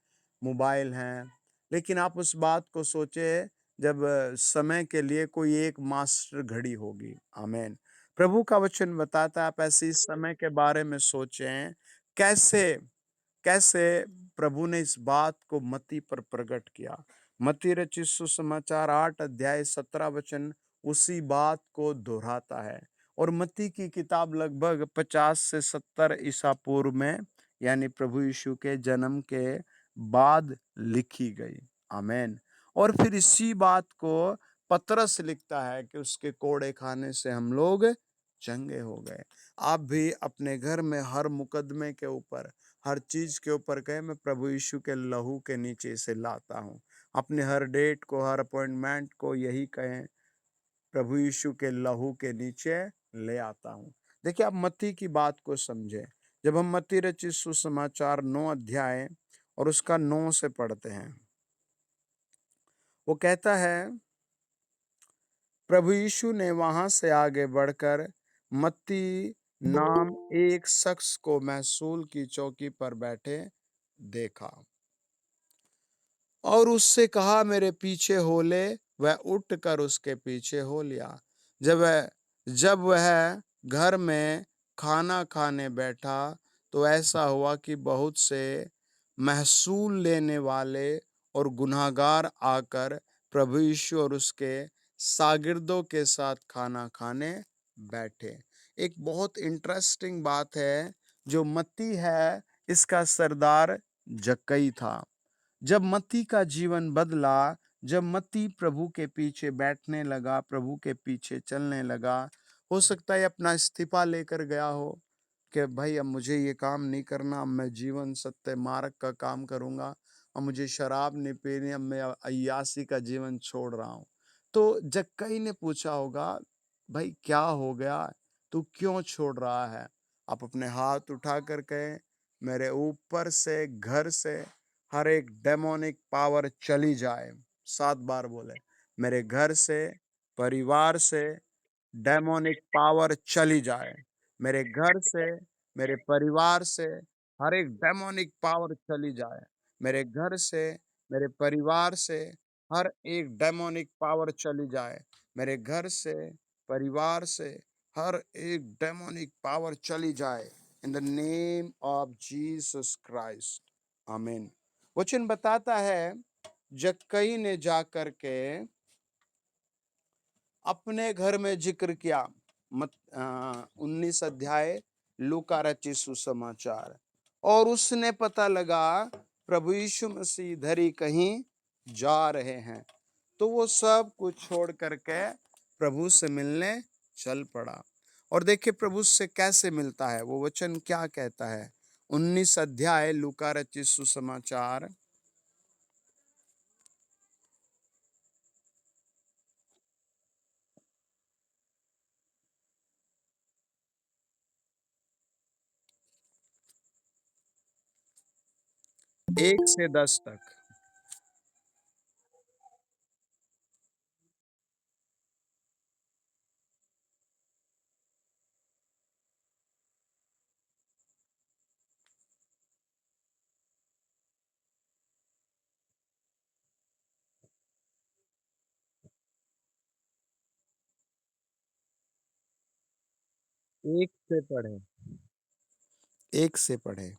मोबाइल हैं, लेकिन आप उस बात को सोचे जब समय के लिए कोई एक मास्टर घड़ी होगी। आमेन। प्रभु का वचन बताता है, आप ऐसे इस समय के बारे में सोचें, कैसे कैसे प्रभु ने इस बात को मत्ती पर प्रकट किया। मत्ती रचित सुसमाचार 8 अध्याय 17 वचन उसी बात को दोहराता है। और मत्ती की किताब लगभग 50 से 70 ईसा पूर्व में, यानी प्रभु यीशु के जन्म के बाद लिखी गई। आमेन। और फिर इसी बात को पतरस लिखता है कि उसके कोड़े खाने से हम लोग चंगे हो गए। आप भी अपने घर में हर मुकदमे के ऊपर, हर चीज के ऊपर कहे, मैं प्रभु यीशु के लहू के नीचे इसे लाता हूँ। अपने हर डेट को, हर अपॉइंटमेंट को यही कहें, प्रभु यीशु के लहू के नीचे ले आता हूँ। देखिए, आप मत्ती की बात को समझे। जब हम मत्ती रचित सुसमाचार 9 अध्याय और उसका 9 से पढ़ते हैं, वो कहता है, प्रभु यीशु ने वहां से आगे बढ़कर मत्ती नाम एक शख्स को महसूल की चौकी पर बैठे देखा और उससे कहा, मेरे पीछे हो ले। वह उठकर उसके पीछे हो लिया। जब वह घर में खाना खाने बैठा, तो ऐसा हुआ कि बहुत से महसूल लेने वाले और गुनाहगार आकर प्रभु यीशु और उसके शागिर्दों के साथ खाना खाने बैठे। एक बहुत इंटरेस्टिंग बात है, जो मत्ती है, इसका सरदार जक्कई था। जब मत्ती का जीवन बदला, जब मत्ती प्रभु के पीछे बैठने लगा, प्रभु के पीछे चलने लगा, हो सकता है अपना इस्तीफ़ा लेकर गया हो कि भाई अब मुझे ये काम नहीं करना, अब मैं जीवन सत्य मार्ग का काम करूँगा, अब मुझे शराब नहीं पीनी, अब मैं अय्याशी का जीवन छोड़ रहा हूँ। तो जक्कई ने पूछा होगा, भाई क्या हो गया? तू क्यों छोड़ रहा है? आप अपने हाथ उठा कर कहें, मेरे ऊपर से, घर से हर एक डेमोनिक पावर चली जाए। 7 बार बोले, मेरे घर से, परिवार से डेमोनिक पावर चली जाए। मेरे घर से, मेरे परिवार से हर एक डेमोनिक पावर चली जाए। मेरे घर से, मेरे परिवार से हर एक डेमोनिक पावर चली जाए। मेरे घर से, परिवार से हर एक डेमोनिक पावर चली जाए। In the name of Jesus Christ, आमीन। वचन बताता है, जक्कई ने जाकर के अपने घर में जिक्र किया। 19 अध्याय लूका रचित सुसमाचार। और उसने पता लगा प्रभु यीशु मसीह इधर ही कहीं जा रहे हैं, तो वो सब कुछ छोड़ करके प्रभु से मिलने चल पड़ा। और देखिए प्रभु से कैसे मिलता है, वो वचन क्या कहता है। 19 अध्याय लूका रचित सुसमाचार, 1 से 10 तक। 1 से पढ़े, 1 से पढ़े।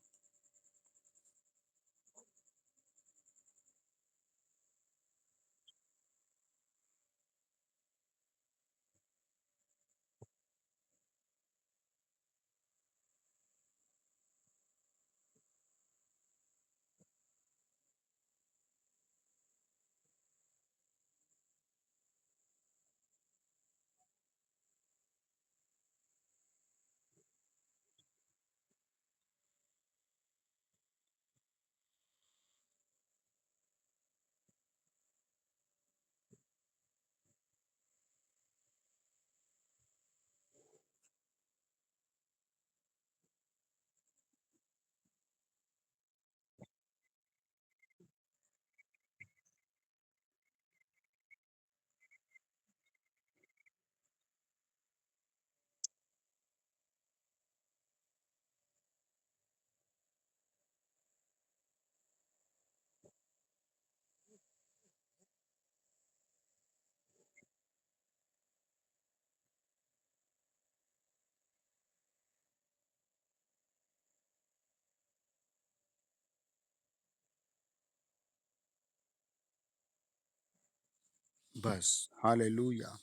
बस, हालेलुया।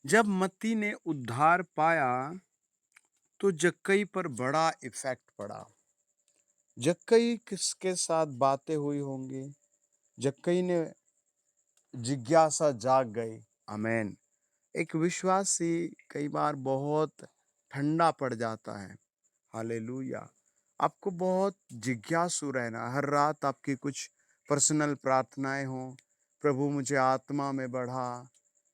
जब मत्ती ने उद्धार पाया, तो जक्कई पर बड़ा इफेक्ट पड़ा। जक्कई किसके साथ बातें हुई होंगी, जक्कई ने जिज्ञासा जाग गई। आमेन। एक विश्वासी कई बार बहुत ठंडा पड़ जाता है। हालेलुया। आपको बहुत जिज्ञासु रहना, हर रात आपकी कुछ पर्सनल प्रार्थनाएं हों, प्रभु मुझे आत्मा में बढ़ा,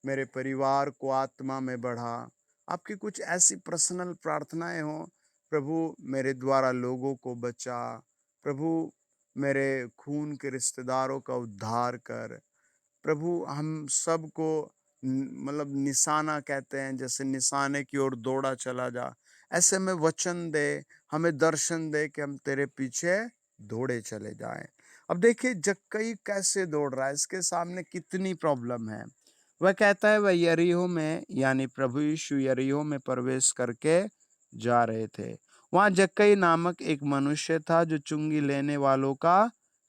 मेरे परिवार को आत्मा में बढ़ा। आपकी कुछ ऐसी पर्सनल प्रार्थनाएं हों, प्रभु मेरे द्वारा लोगों को बचा, प्रभु मेरे खून के रिश्तेदारों का उद्धार कर, प्रभु हम सबको मतलब निशाना कहते हैं, जैसे निशाने की ओर दौड़ा चला जा, ऐसे में वचन दे, हमें दर्शन दे कि हम तेरे पीछे दौड़े चले जाएं। अब देखिए जक्कई कैसे दौड़ रहा है, इसके सामने कितनी प्रॉब्लम है। वह कहता है, वह यरीहो में, यानी प्रभु यीशु यरीहो में प्रवेश करके जा रहे थे। वहां जक्कई नामक एक मनुष्य था जो चुंगी लेने वालों का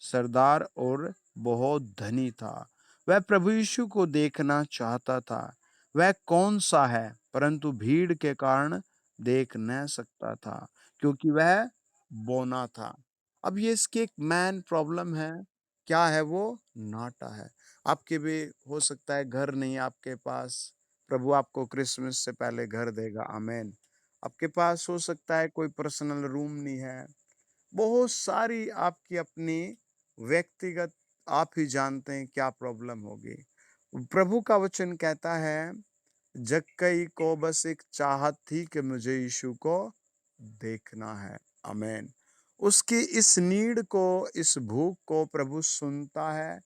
सरदार और बहुत धनी था। वह प्रभु यीशु को देखना चाहता था। वह कौन सा है, परंतु भीड़ के कारण देख न सकता था, क्योंकि वह बौना था। अब ये इसकी एक मैन प्रॉब्लम है। क्या है वो? नाटा है। आपके भी हो सकता है घर नहीं आपके पास, प्रभु आपको क्रिसमस से पहले घर देगा, आमीन। आपके पास हो सकता है कोई पर्सनल रूम नहीं है, बहुत सारी आपकी अपनी व्यक्तिगत, आप ही जानते हैं क्या प्रॉब्लम होगी। प्रभु का वचन कहता है, जक्कई को बस एक चाहत थी कि मुझे यीशु को देखना है, आमीन। उसकी इस नीड को, इस भूख को प्रभु सुनता है,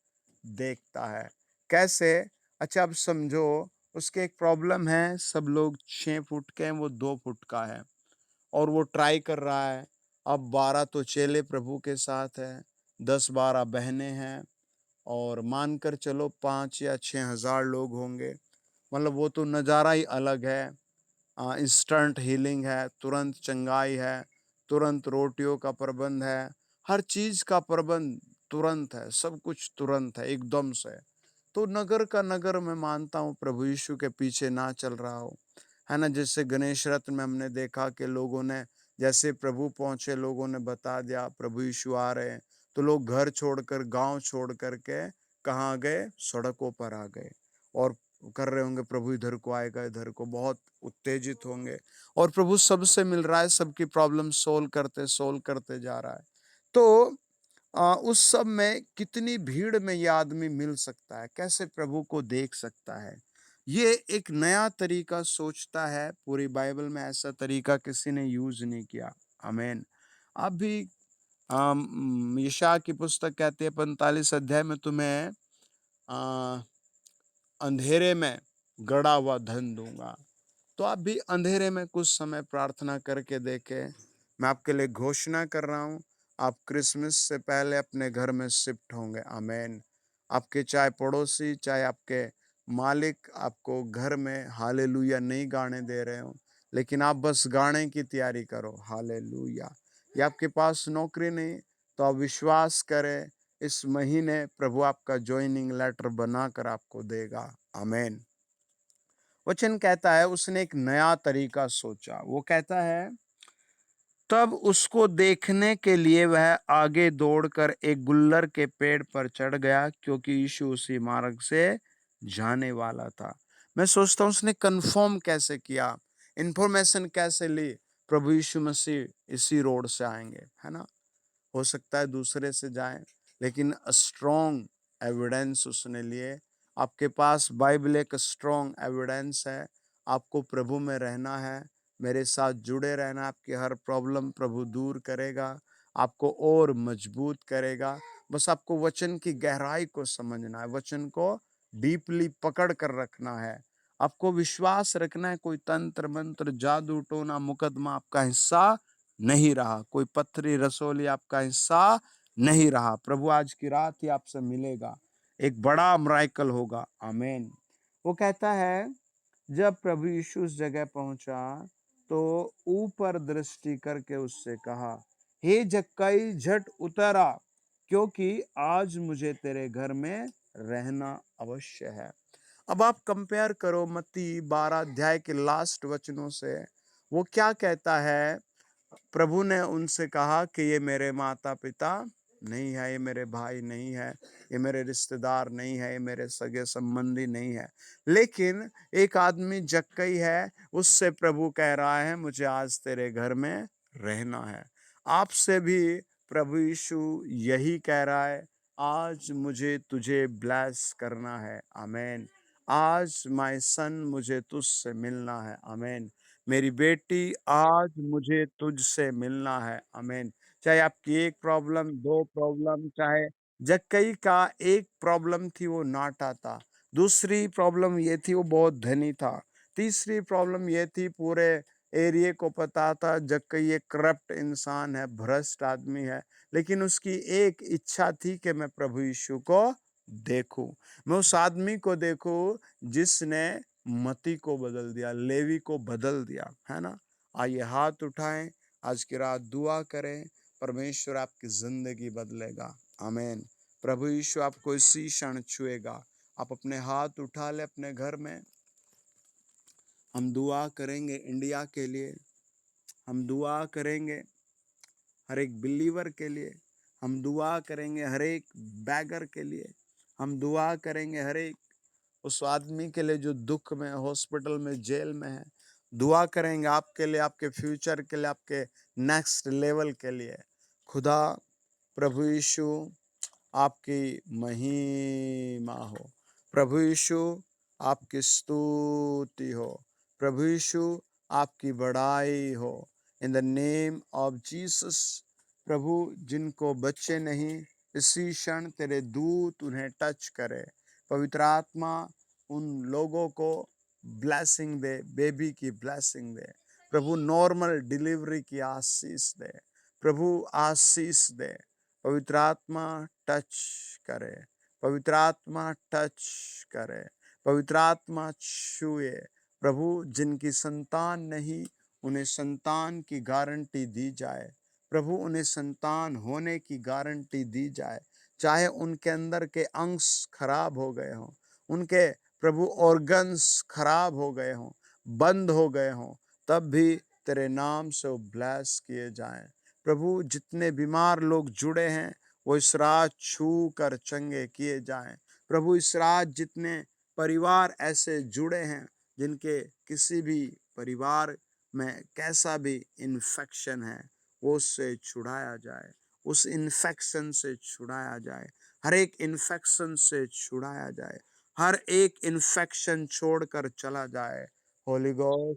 देखता है। कैसे? अच्छा, अब समझो, उसके एक प्रॉब्लम है, सब लोग 6 फुट के हैं, वो 2 फुट का है और वो ट्राई कर रहा है। अब 12 तो चेले प्रभु के साथ है, 10-12 बहनें हैं और मानकर चलो 5 या 6 हज़ार लोग होंगे। मतलब वो तो नज़ारा ही अलग है। इंस्टेंट हीलिंग है, तुरंत चंगाई है, तुरंत रोटियों का प्रबंध है, हर चीज़ का प्रबंध तुरंत है, सब कुछ तुरंत है, एकदम से। तो नगर का नगर, मैं मानता हूँ प्रभु यीशु के पीछे ना चल रहा हो, है ना? जैसे गणेश रथ में हमने देखा कि लोगों ने, जैसे प्रभु पहुँचे, लोगों ने बता दिया प्रभु यीशु आ रहे हैं, तो लोग घर छोड़कर, गाँव छोड़ कर के कहाँ गए? सड़कों पर आ गए और कर रहे होंगे, प्रभु इधर को आएगा, इधर को, बहुत उत्तेजित होंगे। और प्रभु सबसे मिल रहा है, सबकी प्रॉब्लम सोल्व करते जा रहा है। तो उस सब में कितनी भीड़ में ये आदमी मिल सकता है, कैसे प्रभु को देख सकता है? ये एक नया तरीका सोचता है, पूरी बाइबल में ऐसा तरीका किसी ने यूज़ नहीं किया, आमीन। आप भी यशायाह की पुस्तक कहती है 45 अध्याय में, तुम्हें अ, अंधेरे में गड़ा हुआ धन दूँगा। तो आप भी अंधेरे में कुछ समय प्रार्थना करके देखें। मैं आपके लिए घोषणा कर रहा हूँ, आप क्रिसमस से पहले अपने घर में शिफ्ट होंगे, आमीन। आपके चाहे पड़ोसी, चाहे आपके मालिक आपको घर में हालेलुया नहीं गाने दे रहे हों, लेकिन आप बस गाने की तैयारी करो, हालेलुया। या आपके पास नौकरी नहीं, तो आप विश्वास करें, इस महीने प्रभु आपका जॉइनिंग लेटर बनाकर आपको देगा, आमीन। वचन कहता है, उसने एक नया तरीका सोचा। वो कहता है, तब उसको देखने के लिए वह आगे दौड़कर एक गुल्लर के पेड़ पर चढ़ गया, क्योंकि यीशु उसी मार्ग से जाने वाला था। मैं सोचता हूँ उसने कंफर्म कैसे किया, इंफॉर्मेशन कैसे ली, प्रभु यीशु मसीह इसी रोड से आएंगे, है ना? हो सकता है दूसरे से जाएं, लेकिन स्ट्रॉन्ग एविडेंस उसने लिए। आपके पास बाइबल एक स्ट्रॉन्ग एविडेंस है। आपको प्रभु में रहना है, मेरे साथ जुड़े रहना, आपकी हर प्रॉब्लम प्रभु दूर करेगा, आपको और मजबूत करेगा। बस आपको वचन की गहराई को समझना है, वचन को डीपली पकड़ कर रखना है। आपको विश्वास रखना है, कोई तंत्र मंत्र, जादू टोना मुकदमा आपका हिस्सा नहीं रहा, कोई पत्थरी रसोली आपका हिस्सा नहीं रहा। प्रभु आज की रात ही आपसे मिलेगा, एक बड़ा मिरेकल होगा, आमीन। वो कहता है, जब प्रभु यीशु उस जगह पहुंचा, तो ऊपर दृष्टि करके उससे कहा, हे जक्कई, झट उतर आ, क्योंकि आज मुझे तेरे घर में रहना अवश्य है। अब आप कंपेयर करो मत्ती 12 अध्याय के लास्ट वचनों से। वो क्या कहता है? प्रभु ने उनसे कहा कि ये मेरे माता-पिता नहीं है, ये मेरे भाई नहीं है, ये मेरे रिश्तेदार नहीं है, ये मेरे सगे संबंधी नहीं है। लेकिन एक आदमी जक्कई है, उससे प्रभु कह रहा है, मुझे आज तेरे घर में रहना है। आपसे भी प्रभु यीशु यही कह रहा है, आज मुझे तुझे ब्लेस करना है, आमीन। आज माय सन, मुझे तुझसे मिलना है, आमीन। मेरी बेटी, आज मुझे तुझसे मिलना है, आमीन। चाहे आपकी एक प्रॉब्लम, 2 प्रॉब्लम, चाहे जक्कई का एक प्रॉब्लम थी, वो नाटा था। दूसरी प्रॉब्लम ये थी, वो बहुत धनी था। तीसरी प्रॉब्लम ये थी, पूरे एरिया को पता था जक्कई एक करप्ट इंसान है, भ्रष्ट आदमी है। लेकिन उसकी एक इच्छा थी कि मैं प्रभु यीशु को देखूं, मैं उस आदमी को देखूं जिसने मती को बदल दिया, लेवी को बदल दिया, है ना? आइए हाथ उठाएं, आज की रात दुआ करें, परमेश्वर आपकी जिंदगी बदलेगा, आमीन। प्रभु यीशु आपको इसी क्षण छुएगा। आप अपने हाथ उठा ले अपने घर में। हम दुआ करेंगे इंडिया के लिए, हम दुआ करेंगे हर एक बिलीवर के लिए, हम दुआ करेंगे हर एक बैगर के लिए, हम दुआ करेंगे हर एक उस आदमी के लिए जो दुःख में, हॉस्पिटल में, जेल में है। दुआ करेंगे आपके लिए, आपके फ्यूचर के लिए, आपके नेक्स्ट लेवल के लिए। खुदा प्रभु यीशु आपकी महिमा हो। प्रभु यीशु आपकी स्तुति हो। प्रभु यीशु आपकी बड़ाई हो। In the name of Jesus. प्रभु जिनको बच्चे नहीं, इसी क्षण तेरे दूत उन्हें टच करे। पवित्र आत्मा उन लोगों को ब्लेसिंग दे, बेबी की ब्लेसिंग दे। प्रभु नॉर्मल डिलीवरी की आशीष दे। प्रभु आशीष दे। पवित्र आत्मा टच करे। पवित्र आत्मा टच करे। पवित्र आत्मा छुए। प्रभु जिनकी संतान नहीं, उन्हें संतान की गारंटी दी जाए। प्रभु उन्हें संतान होने की गारंटी दी जाए। चाहे उनके अंदर के अंश खराब हो गए हों, उनके प्रभु ऑर्गन्स खराब हो गए हों, बंद हो गए हों, तब भी तेरे नाम से वो ब्लेस किए जाएं। प्रभु जितने बीमार लोग जुड़े हैं, वो इस रात छू कर चंगे किए जाएं। प्रभु इस रात जितने परिवार ऐसे जुड़े हैं जिनके किसी भी परिवार में कैसा भी इन्फेक्शन है, वो उससे छुड़ाया जाए। उस इन्फेक्शन से छुड़ाया जाए। हर एक इन्फेक्शन से छुड़ाया जाए। हर एक इन्फेक्शन छोड़कर चला जाए। Holy God,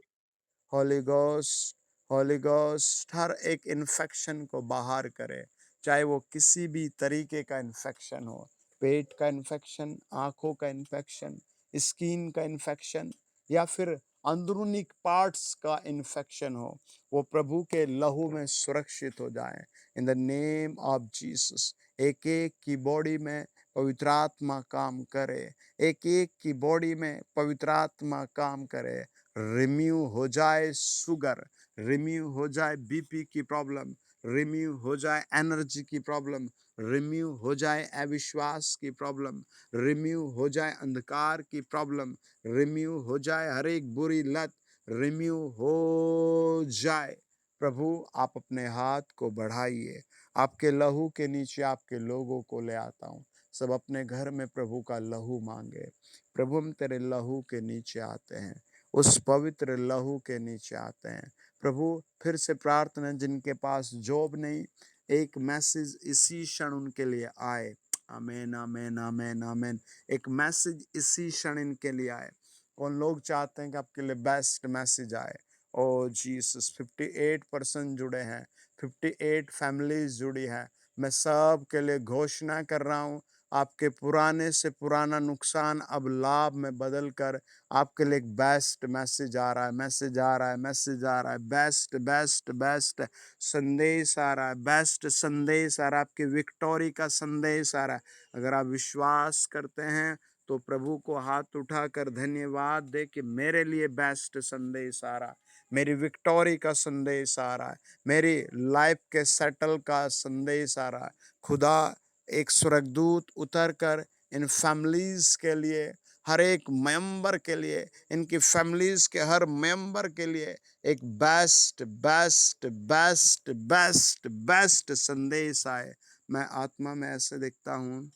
holy ghost, holy ghost हर एक इन्फेक्शन को बाहर करे। चाहे वो किसी भी तरीके का इन्फेक्शन हो, पेट का इन्फेक्शन, आंखों का इन्फेक्शन, स्किन का इन्फेक्शन, या फिर अंदरूनी पार्ट्स का इन्फेक्शन हो, वो प्रभु के लहू में सुरक्षित हो जाए। In the name of Jesus. एक एक की बॉडी में पवित्र आत्मा काम करे। एक एक की बॉडी में पवित्र आत्मा काम करे। रिम्यू हो जाए शुगर, रिम्यू हो जाए बीपी की प्रॉब्लम, रिम्यू हो जाए एनर्जी की प्रॉब्लम, रिम्यू हो जाए अविश्वास की प्रॉब्लम, रिम्यू हो जाए अंधकार की प्रॉब्लम, रिम्यू हो जाए हर एक बुरी लत, रिम्यू हो जाए। प्रभु आप अपने हाथ को बढ़ाइए। आपके लहू के नीचे आपके लोगों को ले आता हूँ। सब अपने घर में प्रभु का लहू मांगे। प्रभु हम तेरे लहू के नीचे आते हैं, उस पवित्र लहू के नीचे आते हैं। प्रभु फिर से प्रार्थना, जिनके पास जॉब नहीं, एक मैसेज इसी क्षण उनके लिए आए। आमेन, आमेन, आमेन, आमेन। एक मैसेज इसी क्षण इनके लिए आए। कौन लोग चाहते हैं कि आपके लिए बेस्ट मैसेज आए? ओ जीसस, 58% जुड़े हैं, 58 फैमिलीज जुड़ी है। मैं सब के लिए घोषणा कर रहा हूँ, आपके पुराने से पुराना नुकसान अब लाभ में बदल कर आपके लिए एक बेस्ट मैसेज आ रहा है, मैसेज आ रहा है, मैसेज आ रहा है। बेस्ट बेस्ट बेस्ट संदेश आ रहा है, बेस्ट संदेश आ रहा है, आपकी विक्टोरी का संदेश आ रहा है। अगर आप विश्वास करते हैं तो प्रभु को हाथ उठाकर धन्यवाद दे कि मेरे लिए बेस्ट संदेश आ रहा है, मेरी विक्टोरी का संदेश आ रहा है, मेरी लाइफ के सेटल का संदेश आ रहा है। खुदा एक स्वर्गदूत उतर कर इन फैमिलीज के लिए, हर एक मेंबर के लिए, इनकी फैमिलीज के हर मेंबर के लिए एक best best best best best संदेश आए। मैं आत्मा में ऐसे देखता हूँ,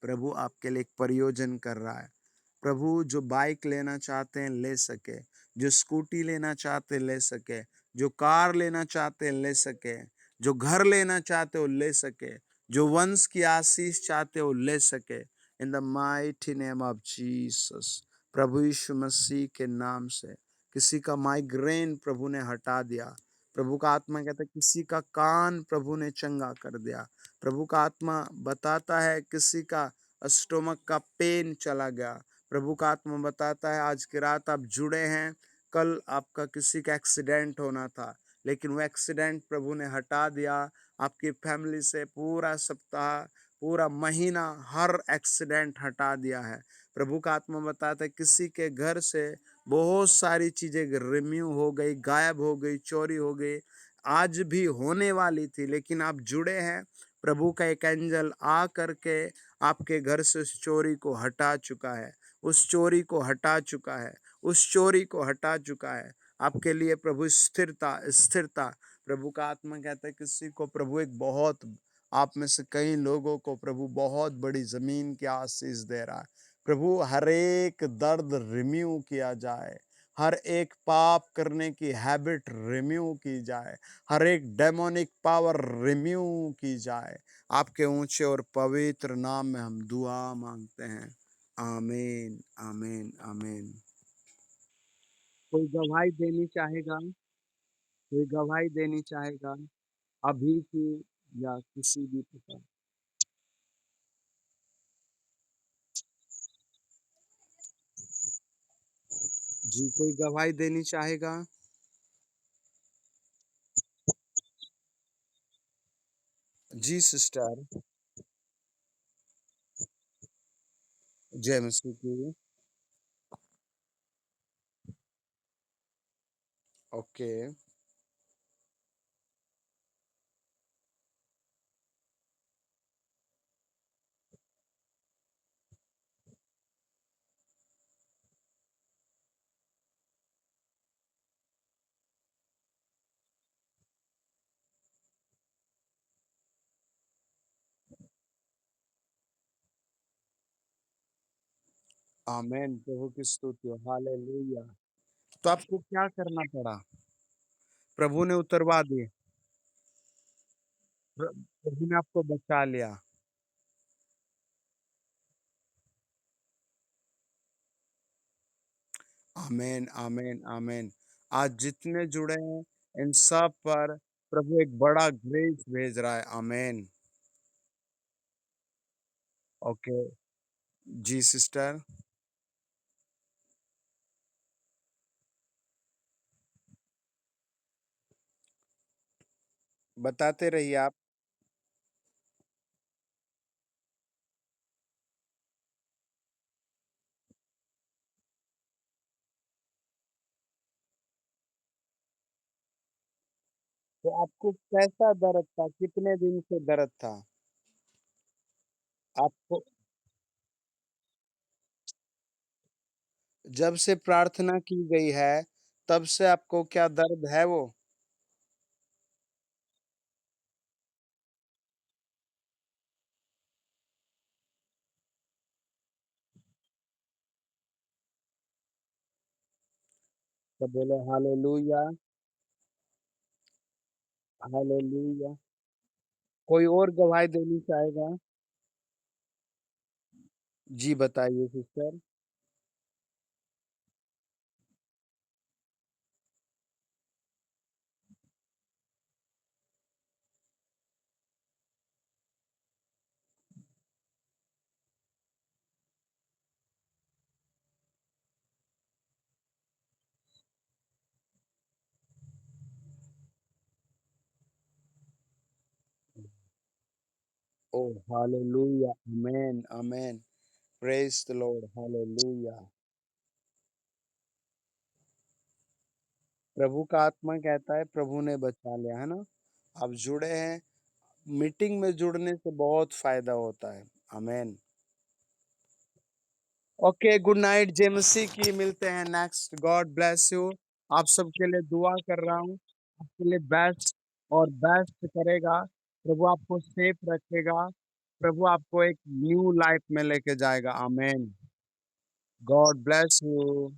प्रभु आपके लिए एक प्रयोजन कर रहा है। प्रभु जो बाइक लेना चाहते हैं ले सके, जो स्कूटी लेना चाहते ले सके, जो कार लेना चाहते ले सके, जो घर लेना चाहते हो ले सके, जो वंश की आशीष चाहते हो ले सके। In the mighty name of Jesus. प्रभु यीशु मसीह के नाम से किसी का माइग्रेन प्रभु ने हटा दिया। प्रभु का आत्मा कहता है किसी का कान प्रभु ने चंगा कर दिया। प्रभु का आत्मा बताता है किसी का स्टोमक का पेन चला गया। प्रभु का आत्मा बताता है आज की रात आप जुड़े हैं, कल आपका किसी का एक्सीडेंट होना था, लेकिन वो एक्सीडेंट प्रभु ने हटा दिया। आपकी फैमिली से पूरा सप्ताह, पूरा महीना हर एक्सीडेंट हटा दिया है। प्रभु का आत्मा बताता है किसी के घर से बहुत सारी चीजें रिम्यू हो गई, गायब हो गई, चोरी हो गई, आज भी होने वाली थी, लेकिन आप जुड़े हैं। प्रभु का एक एंजल आ करके आपके घर से उस चोरी को हटा चुका है, उस चोरी को हटा चुका है, उस चोरी को हटा चुका है। आपके लिए प्रभु स्थिरता, स्थिरता। प्रभु का आत्मा कहता है किसी को प्रभु एक बहुत, आप में से कई लोगों को प्रभु बहुत बड़ी जमीन की आशीष दे रहा है। प्रभु हर एक दर्द रिम्यू किया जाए, हर एक पाप करने की हैबिट रिम्यू की जाए, हर एक डेमोनिक पावर रिम्यू की जाए। आपके ऊंचे और पवित्र नाम में हम दुआ मांगते हैं। आमीन, आमीन, आमीन। कोई गवाही देनी चाहेगा? कोई गवाही देनी चाहेगा? अभी की या किसी भी प्रकार? जी, कोई गवाही देनी चाहेगा? जी सिस्टर, जय मसीह की। ओके, आमेन। प्रभु की स्तुति हो, हालेलुया। तो आपको क्या करना पड़ा? प्रभु ने उतरवा दिए, प्रभु ने आपको बचा लिया। आमेन, आमेन, आमेन। आज जितने जुड़े हैं, इन सब पर प्रभु एक बड़ा ग्रेस भेज रहा है। आमेन। ओके, जी सिस्टर, बताते रहिए आप। तो आपको कैसा दर्द था? कितने दिन से दर्द था? आपको जब से प्रार्थना की गई है, तब से आपको क्या दर्द है वो? तो बोले हालेलुया, हालेलुया। कोई और गवाही देनी चाहेगा? जी बताइए sister. Oh hallelujah, amen, amen. Praise the Lord, hallelujah. प्रभु का आत्मा कहता है प्रभु ने बचा लिया, है ना? आप जुड़े हैं, मीटिंग में जुड़ने से बहुत फ़ायदा होता है। आमेन। ओके, गुड नाइट जेमसी की, मिलते हैं नेक्स्ट। God bless you. आप सबके लिए दुआ कर रहा हूँ, आपके लिए बेस्ट और बेस्ट करेगा। प्रभु आपको सेफ रखेगा, प्रभु आपको एक न्यू लाइफ में लेके जाएगा। आमीन। God bless you.